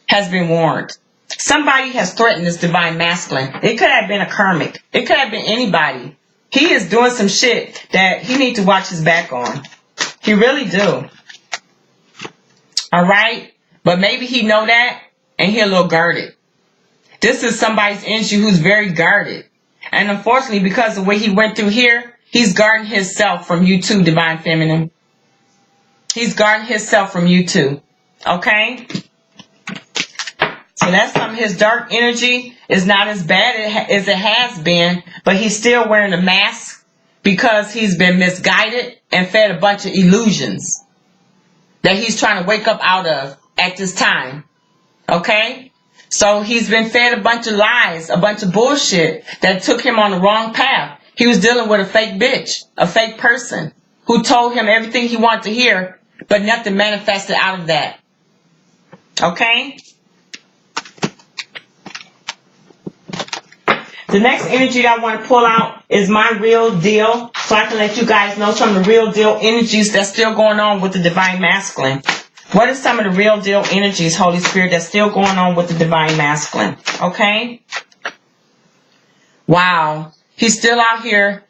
has been warned. Somebody has threatened this divine masculine. It could have been a karmic. It could have been anybody. He is doing some shit that he needs to watch his back on. He really do. Alright? But maybe he know that and he a little guarded. This is somebody's energy who's very guarded. And unfortunately, because of what he went through here, he's guarding himself from you too, divine feminine. He's guarding himself from you too. Okay? So that's some of his dark energy is not as bad as it has been, but he's still wearing a mask because he's been misguided and fed a bunch of illusions that he's trying to wake up out of at this time. Okay? So he's been fed a bunch of lies, a bunch of bullshit that took him on the wrong path. He was dealing with a fake bitch, a fake person. who told him everything he wanted to hear, but nothing manifested out of that. Okay? The next energy I want to pull out is my real deal, so I can let you guys know some of the real deal energies that's still going on with the Divine Masculine. What are some of the real deal energies, Holy Spirit, that's still going on with the Divine Masculine? Okay? Wow. He's still out here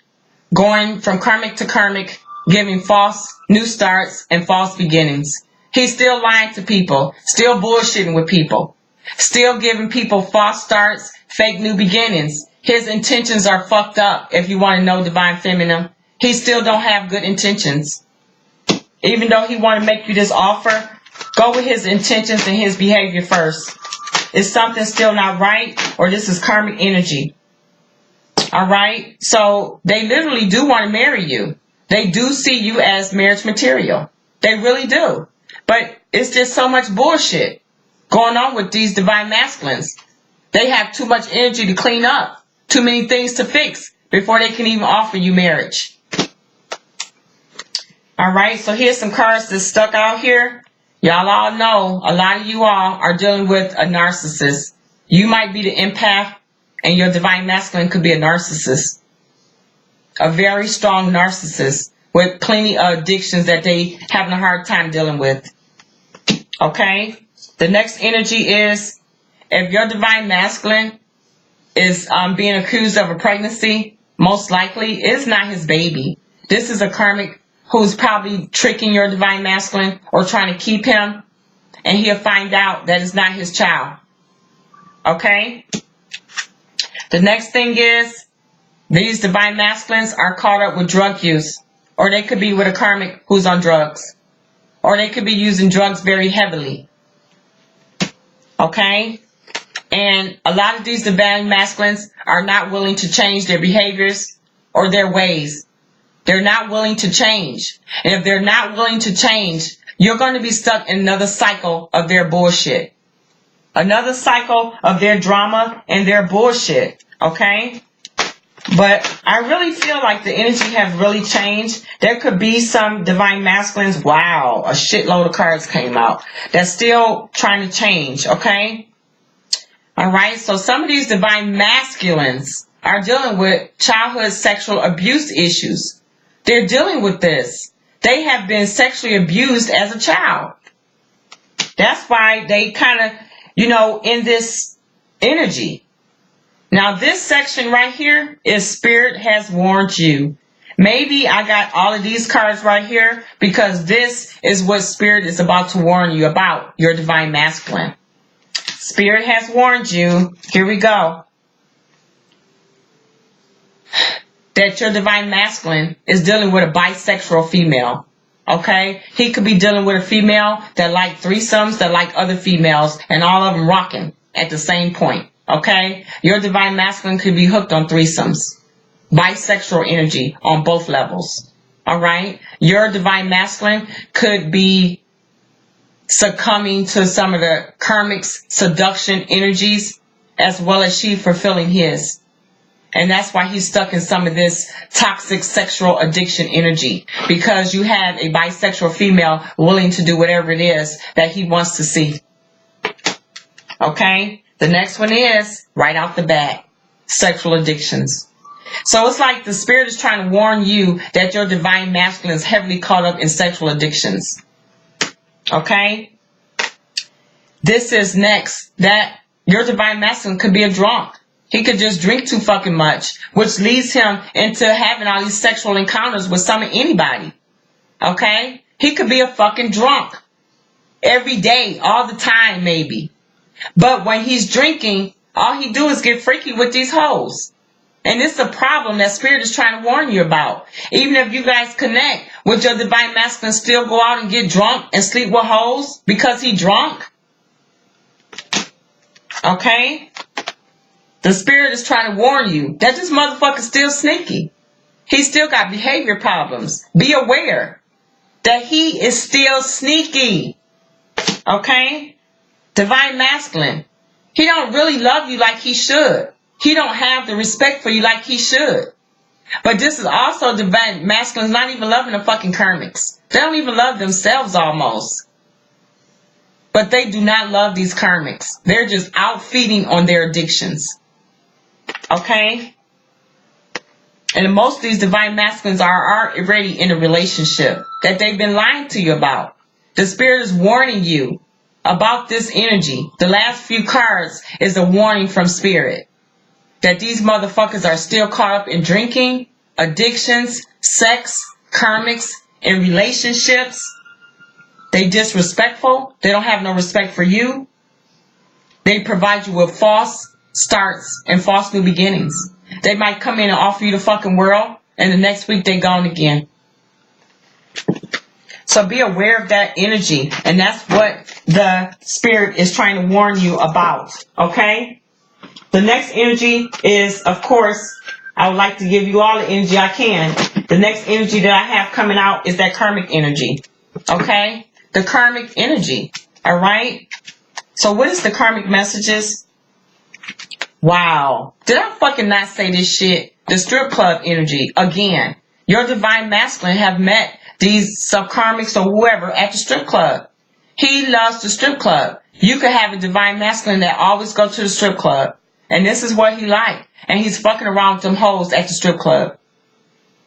going from karmic to karmic, giving false new starts and false beginnings. He's still lying to people, still bullshitting with people, still giving people false starts, fake new beginnings. His intentions are fucked up, if you want to know Divine Feminine. He still don't have good intentions. Even though he want to make you this offer, go with his intentions and his behavior first. Is something still not right, or this is karmic energy? Alright? So they literally do want to marry you. They do see you as marriage material. They really do. But it's just so much bullshit going on with these Divine Masculines. They have too much energy to clean up. Too many things to fix before they can even offer you marriage. Alright, so here's some cards that's stuck out here. Y'all all know, a lot of you all are dealing with a narcissist. You might be the empath, and your Divine Masculine could be a narcissist. A very strong narcissist with plenty of addictions that they having a hard time dealing with. Okay? The next energy is, if your Divine Masculine is being accused of a pregnancy, most likely it's not his baby. This is a karmic who's probably tricking your Divine Masculine or trying to keep him, and he'll find out that it's not his child. Okay? The next thing is, these Divine Masculines are caught up with drug use, or they could be with a karmic who's on drugs, or they could be using drugs very heavily. Okay? And a lot of these Divine Masculines are not willing to change their behaviors or their ways. They're not willing to change. And if they're not willing to change, you're going to be stuck in another cycle of their bullshit. Another cycle of their drama and their bullshit. Okay? But I really feel like the energy has really changed. There could be some Divine Masculines. Wow, a shitload of cards came out. That's still trying to change. Okay? Alright, so some of these Divine Masculines are dealing with childhood sexual abuse issues. They're dealing with this. They have been sexually abused as a child. That's why they kind of, in this energy. Now this section right here is Spirit has warned you. Maybe I got all of these cards right here because this is what Spirit is about to warn you about, your Divine Masculine. Spirit has warned you, here we go, that your Divine Masculine is dealing with a bisexual female. Okay? He could be dealing with a female that like threesomes, that like other females, and all of them rocking at the same point. Okay? Your Divine Masculine could be hooked on threesomes. Bisexual energy on both levels. Alright? Your Divine Masculine could be succumbing to some of the karmics seduction energies, as well as she fulfilling his. And that's why he's stuck in some of this toxic sexual addiction energy, because you have a bisexual female willing to do whatever it is that he wants to see. Okay? The next one is, right out the bat, sexual addictions. So it's like the Spirit is trying to warn you that your Divine Masculine is heavily caught up in sexual addictions. Okay? This is next, that your Divine Masculine could be a drunk. He could just drink too fucking much, which leads him into having all these sexual encounters with some of anybody. Okay? He could be a fucking drunk. Every day, all the time, maybe. But when he's drinking, all he do is get freaky with these hoes. And this is a problem that Spirit is trying to warn you about. Even if you guys connect, would your Divine Masculine still go out and get drunk and sleep with hoes because he drunk? Okay? The Spirit is trying to warn you that this motherfucker's still sneaky. He still got behavior problems. Be aware that he is still sneaky. Okay? Divine Masculine. He don't really love you like he should. He don't have the respect for you like he should. But this is also divine masculines not even loving the fucking karmics. They don't even love themselves almost. But they do not love these karmics. They're just out feeding on their addictions. Okay? And most of these divine masculines are already in a relationship that they've been lying to you about. The spirit is warning you about this energy. The last few cards is a warning from spirit that these motherfuckers are still caught up in drinking, addictions, sex, karmics, and relationships. They disrespectful. They don't have no respect for you. They provide you with false starts and false new beginnings. They might come in and offer you the fucking world, and the next week they gone again. So be aware of that energy, and that's what the spirit is trying to warn you about. Okay? The next energy is, of course, I would like to give you all the energy I can. The next energy that I have coming out is that karmic energy. Okay? The karmic energy. Alright? So what is the karmic messages? Wow. Did I fucking not say this shit? The strip club energy. Again. Your divine masculine have met these subkarmics or whoever at the strip club. He loves the strip club. You could have a divine masculine that always go to the strip club. And this is what he like. And he's fucking around with them hoes at the strip club.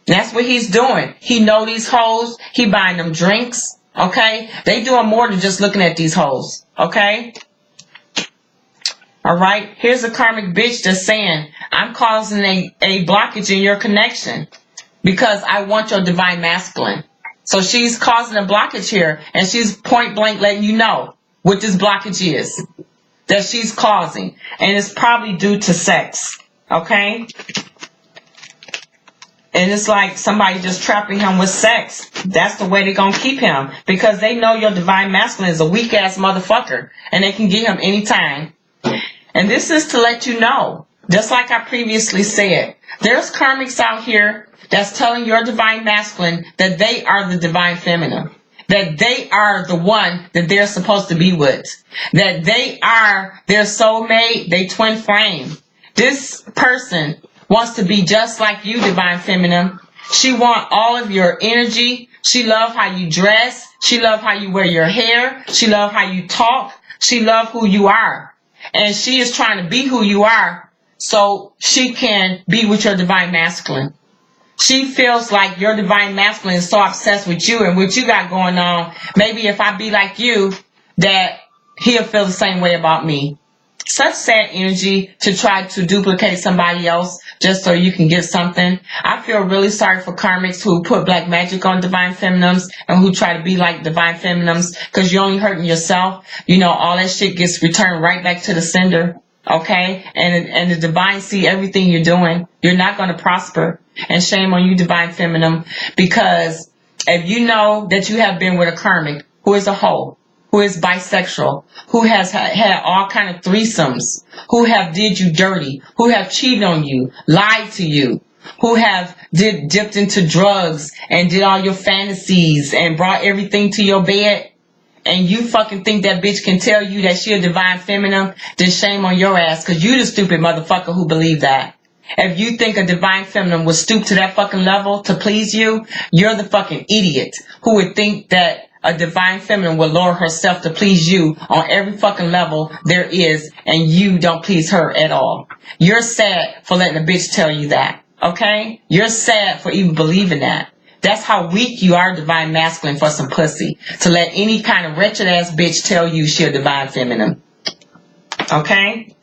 That's what he's doing. He know these hoes. He buying them drinks. Okay? They doing more than just looking at these hoes. Okay? Alright? Here's a karmic bitch that's saying, I'm causing a blockage in your connection because I want your divine masculine. So she's causing a blockage here, and she's point blank letting you know what this blockage is that she's causing. And it's probably due to sex. Okay? And it's like somebody just trapping him with sex. That's the way they're going to keep him. Because they know your divine masculine is a weak ass motherfucker. And they can get him anytime. And this is to let you know, just like I previously said, there's karmics out here that's telling your divine masculine that they are the divine feminine. That they are the one that they're supposed to be with. That they are their soulmate, they twin flame. This person wants to be just like you, divine feminine. She wants all of your energy. She loves how you dress. She loves how you wear your hair. She loves how you talk. She loves who you are. And she is trying to be who you are so she can be with your divine masculine. She feels like your divine masculine is so obsessed with you and what you got going on. Maybe if I be like you, that he'll feel the same way about me. Such sad energy to try to duplicate somebody else just so you can get something. I feel really sorry for karmics who put black magic on divine feminines and who try to be like divine feminines because you're only hurting yourself. You know, all that shit gets returned right back to the sender. Okay? And the divine see everything you're doing. You're not going to prosper. And shame on you, divine feminine, because if you know that you have been with a karmic who is a hoe, who is bisexual, who has had all kind of threesomes, who have did you dirty, who have cheated on you, lied to you, who have dipped into drugs and did all your fantasies and brought everything to your bed, and you fucking think that bitch can tell you that she a divine feminine, then shame on your ass, because you the stupid motherfucker who believe that. If you think a divine feminine would stoop to that fucking level to please you, you're the fucking idiot who would think that a divine feminine will lower herself to please you on every fucking level there is, and you don't please her at all. You're sad for letting a bitch tell you that, okay? You're sad for even believing that. That's how weak you are, divine masculine, for some pussy. To let any kind of wretched ass bitch tell you she a divine feminine. Okay?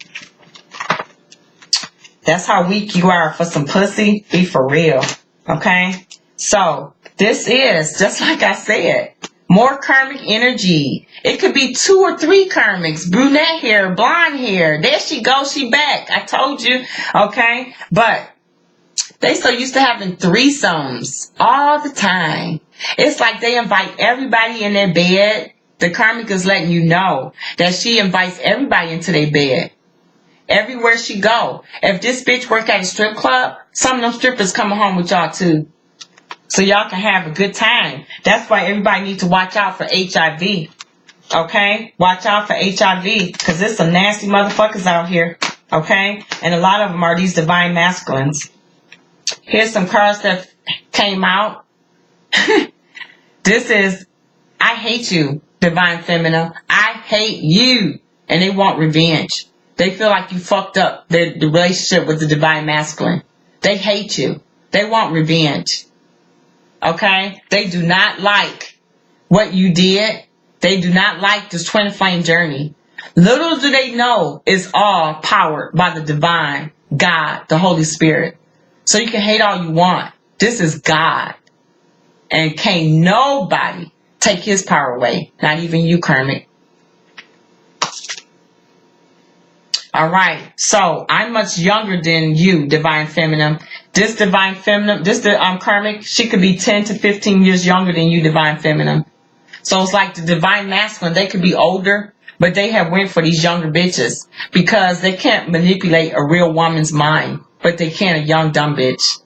That's how weak you are for some pussy. Be for real. Okay? So, this is, just like I said, more karmic energy. It could be 2 or 3 karmics. Brunette hair, blonde hair. There she goes, she back. I told you. Okay? But they so used to having threesomes all the time. It's like they invite everybody in their bed. The karmic is letting you know that she invites everybody into their bed. Everywhere she go. If this bitch work at a strip club, some of them strippers coming home with y'all too. So y'all can have a good time. That's why everybody needs to watch out for HIV. Okay? Watch out for HIV. Because there's some nasty motherfuckers out here. Okay? And a lot of them are these divine masculines. Here's some cards that came out. This is, I hate you, Divine Feminine. I hate you. And they want revenge. They feel like you fucked up the relationship with the Divine Masculine. They hate you. They want revenge. Okay? They do not like what you did. They do not like this twin flame journey. Little do they know it's all powered by the divine God, the Holy Spirit. So you can hate all you want. This is God. And can't nobody take his power away. Not even you, Karmic. Alright, so I'm much younger than you, Divine Feminine. This Divine Feminine, this Karmic, she could be 10 to 15 years younger than you, Divine Feminine. So it's like the Divine Masculine, they could be older, but they have went for these younger bitches because they can't manipulate a real woman's mind, but they can a young dumb bitch.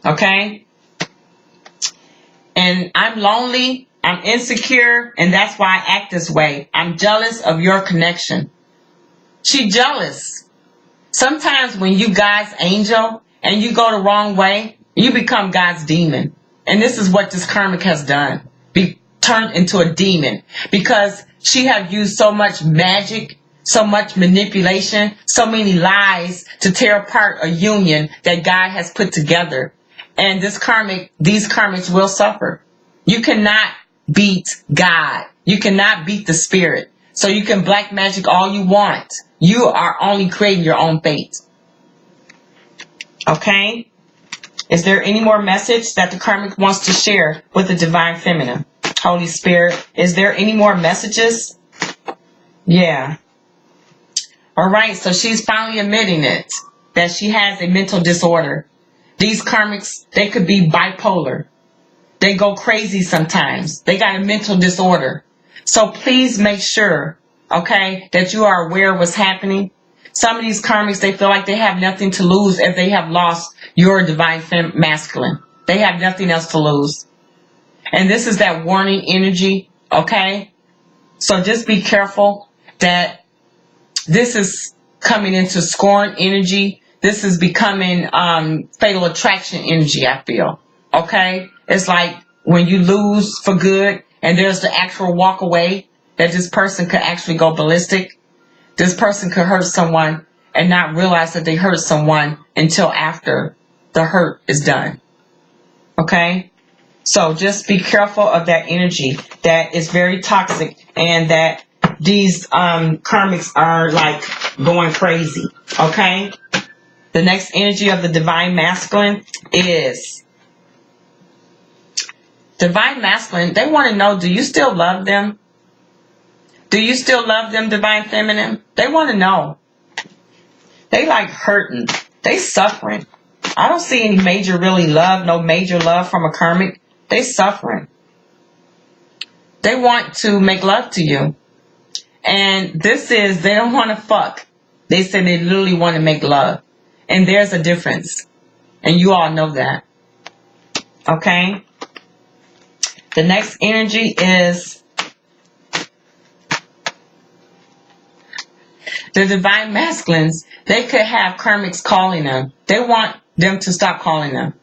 Okay? And I'm lonely, I'm insecure, and that's why I act this way. I'm jealous of your connection. She jealous. Sometimes when you God's angel and you go the wrong way, you become God's demon. And this is what this Karmic has done. Be turned into a demon. Because she have used so much magic, so much manipulation, so many lies to tear apart a union that God has put together. And this Karmic, these Karmics will suffer. You cannot beat God. You cannot beat the spirit. So you can black magic all you want. You are only creating your own fate. Okay? Is there any more message that the Karmic wants to share with the Divine Feminine? Holy Spirit, is there any more messages? Yeah. Alright, so she's finally admitting it. That she has a mental disorder. These Karmics, they could be bipolar. They go crazy sometimes. They got a mental disorder. So please make sure, okay, that you are aware of what's happening. Some of these Karmics, they feel like they have nothing to lose if they have lost your Divine Masculine. They have nothing else to lose. And this is that warning energy, okay? So just be careful that this is coming into scorn energy. This is becoming fatal attraction energy, I feel. Okay? It's like when you lose for good and there's the actual walk away, that this person could actually go ballistic. This person could hurt someone and not realize that they hurt someone until after the hurt is done. Okay? So just be careful of that energy that is very toxic and that these Karmics are like going crazy. Okay? The next energy of the Divine Masculine is Divine Masculine. They want to know, do you still love them? Do you still love them, Divine Feminine? They want to know. They like hurting. They suffering. I don't see any major really love, no major love from a Karmic. They suffering. They want to make love to you. And this is, they don't want to fuck. They say they literally want to make love. And there's a difference. And you all know that. Okay? The next energy is the Divine Masculines. They could have Karmics calling them. They want them to stop calling them.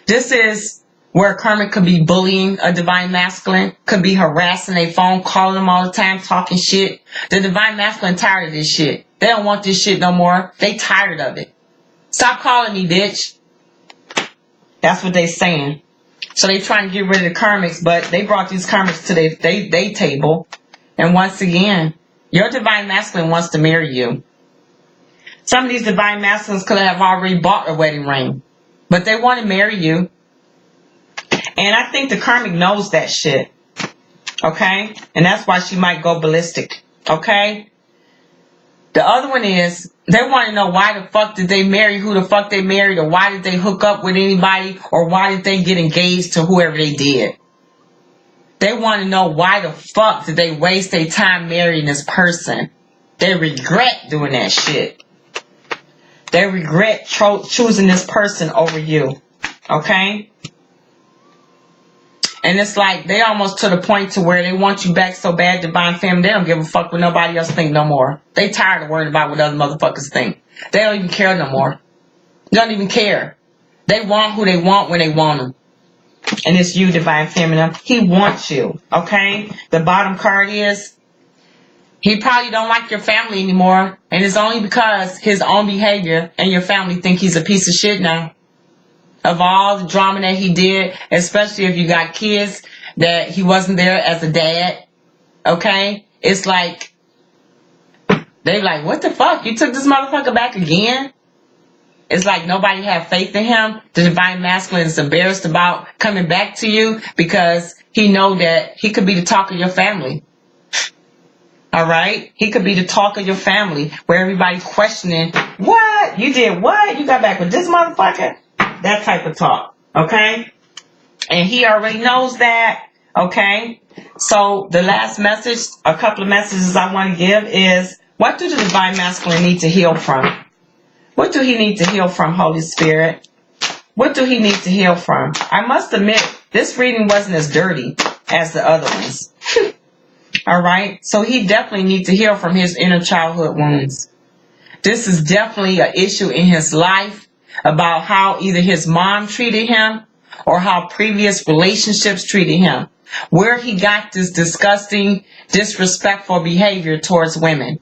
This is where Karmic could be bullying a Divine Masculine, could be harassing their phone, calling them all the time, talking shit. The Divine Masculine tired of this shit. They don't want this shit no more. They tired of it. Stop calling me, bitch. That's what they saying. So they trying to get rid of the Karmics, but they brought these Karmics to they table. And once again, your Divine Masculine wants to marry you. Some of these Divine Masculines could have already bought a wedding ring, but they want to marry you. And I think the Karmic knows that shit. Okay? And that's why she might go ballistic. Okay? The other one is, they want to know why the fuck did they marry who the fuck they married, or why did they hook up with anybody, or why did they get engaged to whoever they did. They want to know why the fuck did they waste their time marrying this person. They regret doing that shit. They regret choosing this person over you. Okay? And it's like they almost to the point to where they want you back so bad, Divine Femme, they don't give a fuck what nobody else think no more. They tired of worrying about what other motherfuckers think. They don't even care no more. They don't even care. They want who they want when they want them. And it's you, Divine Feminine. He wants you, okay? The bottom card is, he probably don't like your family anymore. And it's only because his own behavior and your family think he's a piece of shit now. Of all the drama that he did, especially if you got kids, that he wasn't there as a dad, okay? It's like, they like, what the fuck? You took this motherfucker back again? It's like nobody had faith in him. The Divine Masculine is embarrassed about coming back to you because he know that he could be the talk of your family. All right? He could be the talk of your family where everybody's questioning, what? You did what? You got back with this motherfucker? That type of talk. Okay? And he already knows that. Okay? So the last message, a couple of messages I want to give is, what do the Divine Masculine need to heal from? What do he need to heal from, Holy Spirit? What do he need to heal from? I must admit, this reading wasn't as dirty as the other ones. All right? So he definitely needs to heal from his inner childhood wounds. This is definitely an issue in his life about how either his mom treated him or how previous relationships treated him. Where he got this disgusting, disrespectful behavior towards women.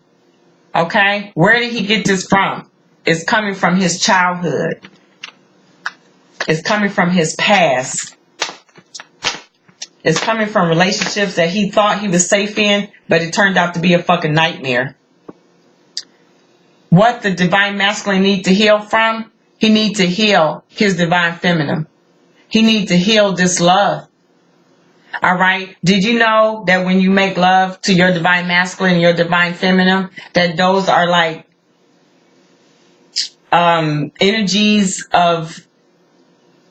Okay? Where did he get this from? It's coming from his childhood. It's coming from his past. It's coming from relationships that he thought he was safe in, but it turned out to be a fucking nightmare. What the Divine Masculine needs to heal from? He needs to heal his Divine Feminine. He needs to heal this love. All right? Did you know that when you make love to your Divine Masculine and your Divine Feminine, that those are like energies of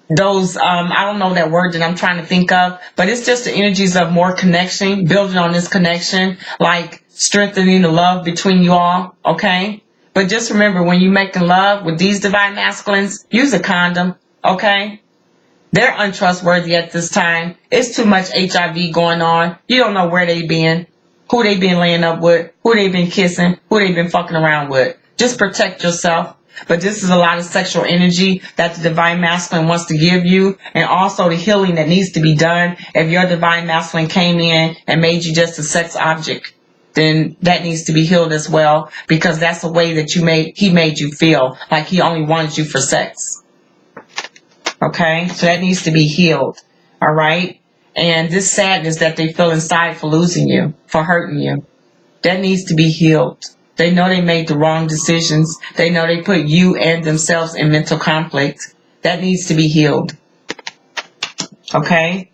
those, I don't know that word that I'm trying to think of, but it's just the energies of more connection, building on this connection, like strengthening the love between you all, okay? But just remember, when you're making love with these Divine Masculines, use a condom, okay? They're untrustworthy at this time. It's too much HIV going on. You don't know where they been, who they been laying up with, who they been kissing, who they been fucking around with. Just protect yourself. But this is a lot of sexual energy that the Divine Masculine wants to give you, and also the healing that needs to be done. If your Divine Masculine came in and made you just a sex object, then that needs to be healed as well, because that's the way that he made you feel, like he only wanted you for sex. Okay? So that needs to be healed. All right? And this sadness that they feel inside for losing you, for hurting you, that needs to be healed. They know they made the wrong decisions. They know they put you and themselves in mental conflict. That needs to be healed. Okay?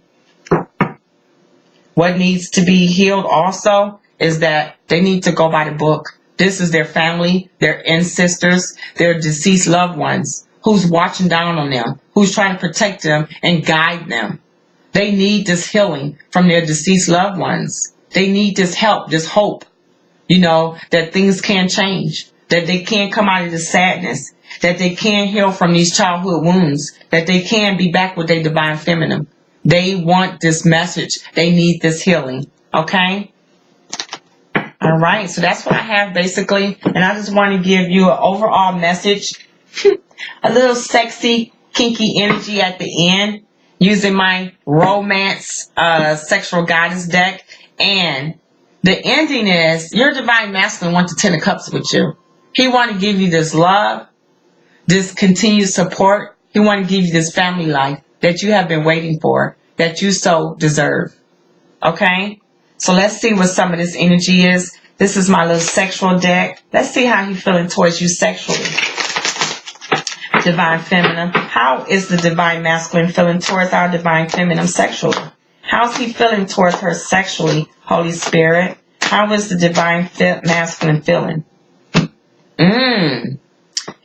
What needs to be healed also is that they need to go by the book. This is their family, their ancestors, their deceased loved ones. Who's watching down on them? Who's trying to protect them and guide them? They need this healing from their deceased loved ones. They need this help, this hope. You know, that things can change, that they can come out of the sadness, that they can heal from these childhood wounds, that they can be back with their Divine Feminine. They want this message. They need this healing. Okay? All right. So that's what I have basically. And I just want to give you an overall message, a little sexy, kinky energy at the end, using my romance, sexual goddess deck. And the ending is, your Divine Masculine wants the Ten of Cups with you. He wants to give you this love, this continued support. He wants to give you this family life that you have been waiting for, that you so deserve. Okay? So let's see what some of this energy is. This is my little sexual deck. Let's see how he's feeling towards you sexually. Divine Feminine. How is the Divine Masculine feeling towards our Divine Feminine sexually? How's he feeling towards her sexually, Holy Spirit? How is the Divine Masculine feeling?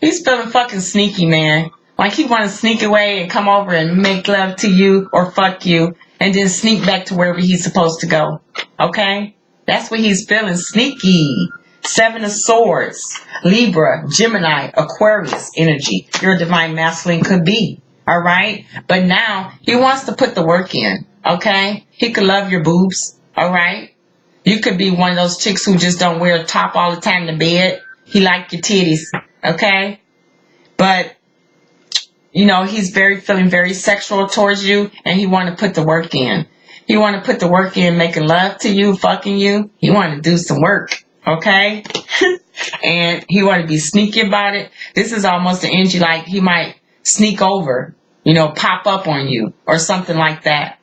He's feeling fucking sneaky, man. Like he want to sneak away and come over and make love to you or fuck you and then sneak back to wherever he's supposed to go. Okay? That's what he's feeling. Sneaky. Seven of Swords. Libra, Gemini, Aquarius energy. Your Divine Masculine could be. Alright? But now he wants to put the work in. Okay? He could love your boobs. Alright? You could be one of those chicks who just don't wear a top all the time in the bed. He like your titties. Okay? But you know, he's feeling very sexual towards you, and he want to put the work in. He want to put the work in, making love to you, fucking you. He want to do some work, okay? And he want to be sneaky about it. This is almost the energy like he might sneak over, you know, pop up on you or something like that,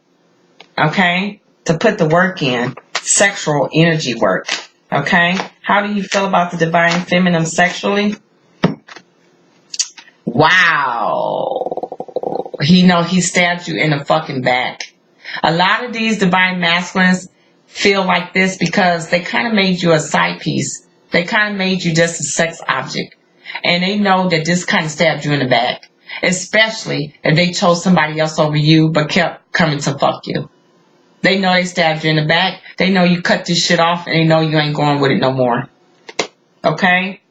okay? To put the work in, sexual energy work, okay? How do you feel about the divine feminine sexually? Wow. He stabbed you in the fucking back. A lot of these divine masculines feel like this because they kind of made you a side piece. They kind of made you just a sex object. And they know that this kind of stabbed you in the back. Especially if they chose somebody else over you but kept coming to fuck you. They know they stabbed you in the back. They know you cut this shit off and they know you ain't going with it no more. Okay?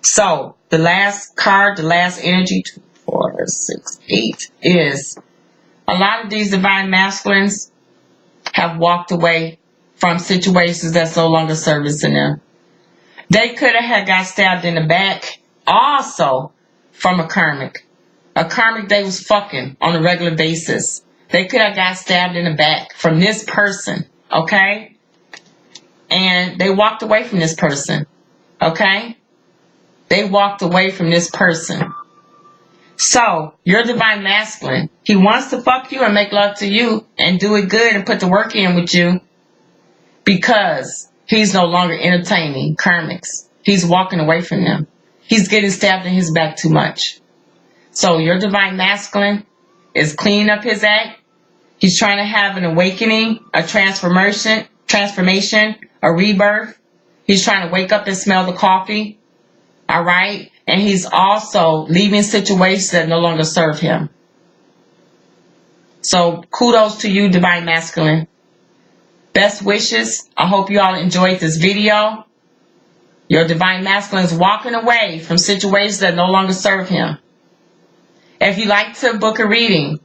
So, the last card, the last energy, 2, 4, 6, 8, is a lot of these divine masculines have walked away from situations that's no longer servicing them. They could have had got stabbed in the back also from a karmic. A karmic they was fucking on a regular basis. They could have got stabbed in the back from this person, okay? And they walked away from this person, okay? They walked away from this person. So, your divine masculine, he wants to fuck you and make love to you and do it good and put the work in with you because he's no longer entertaining karmics. He's walking away from them. He's getting stabbed in his back too much. So, your divine masculine is cleaning up his act. He's trying to have an awakening, a transformation, a rebirth. He's trying to wake up and smell the coffee. All right? And he's also leaving situations that no longer serve him. So kudos to you, divine masculine. Best wishes. I hope you all enjoyed this video. Your divine masculine is walking away from situations that no longer serve him. If you'd like to book a reading,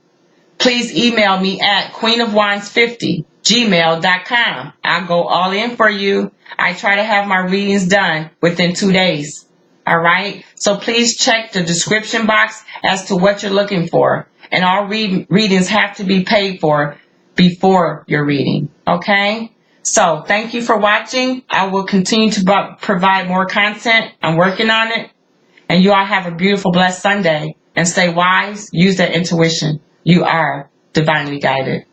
please email me at queenofwands50@gmail.com. I'll go all in for you. I try to have my readings done within 2 days. All right? So please check the description box as to what you're looking for. And all readings have to be paid for before your reading. Okay? So thank you for watching. I will continue to provide more content. I'm working on it. And you all have a beautiful, blessed Sunday. And stay wise. Use that intuition. You are divinely guided.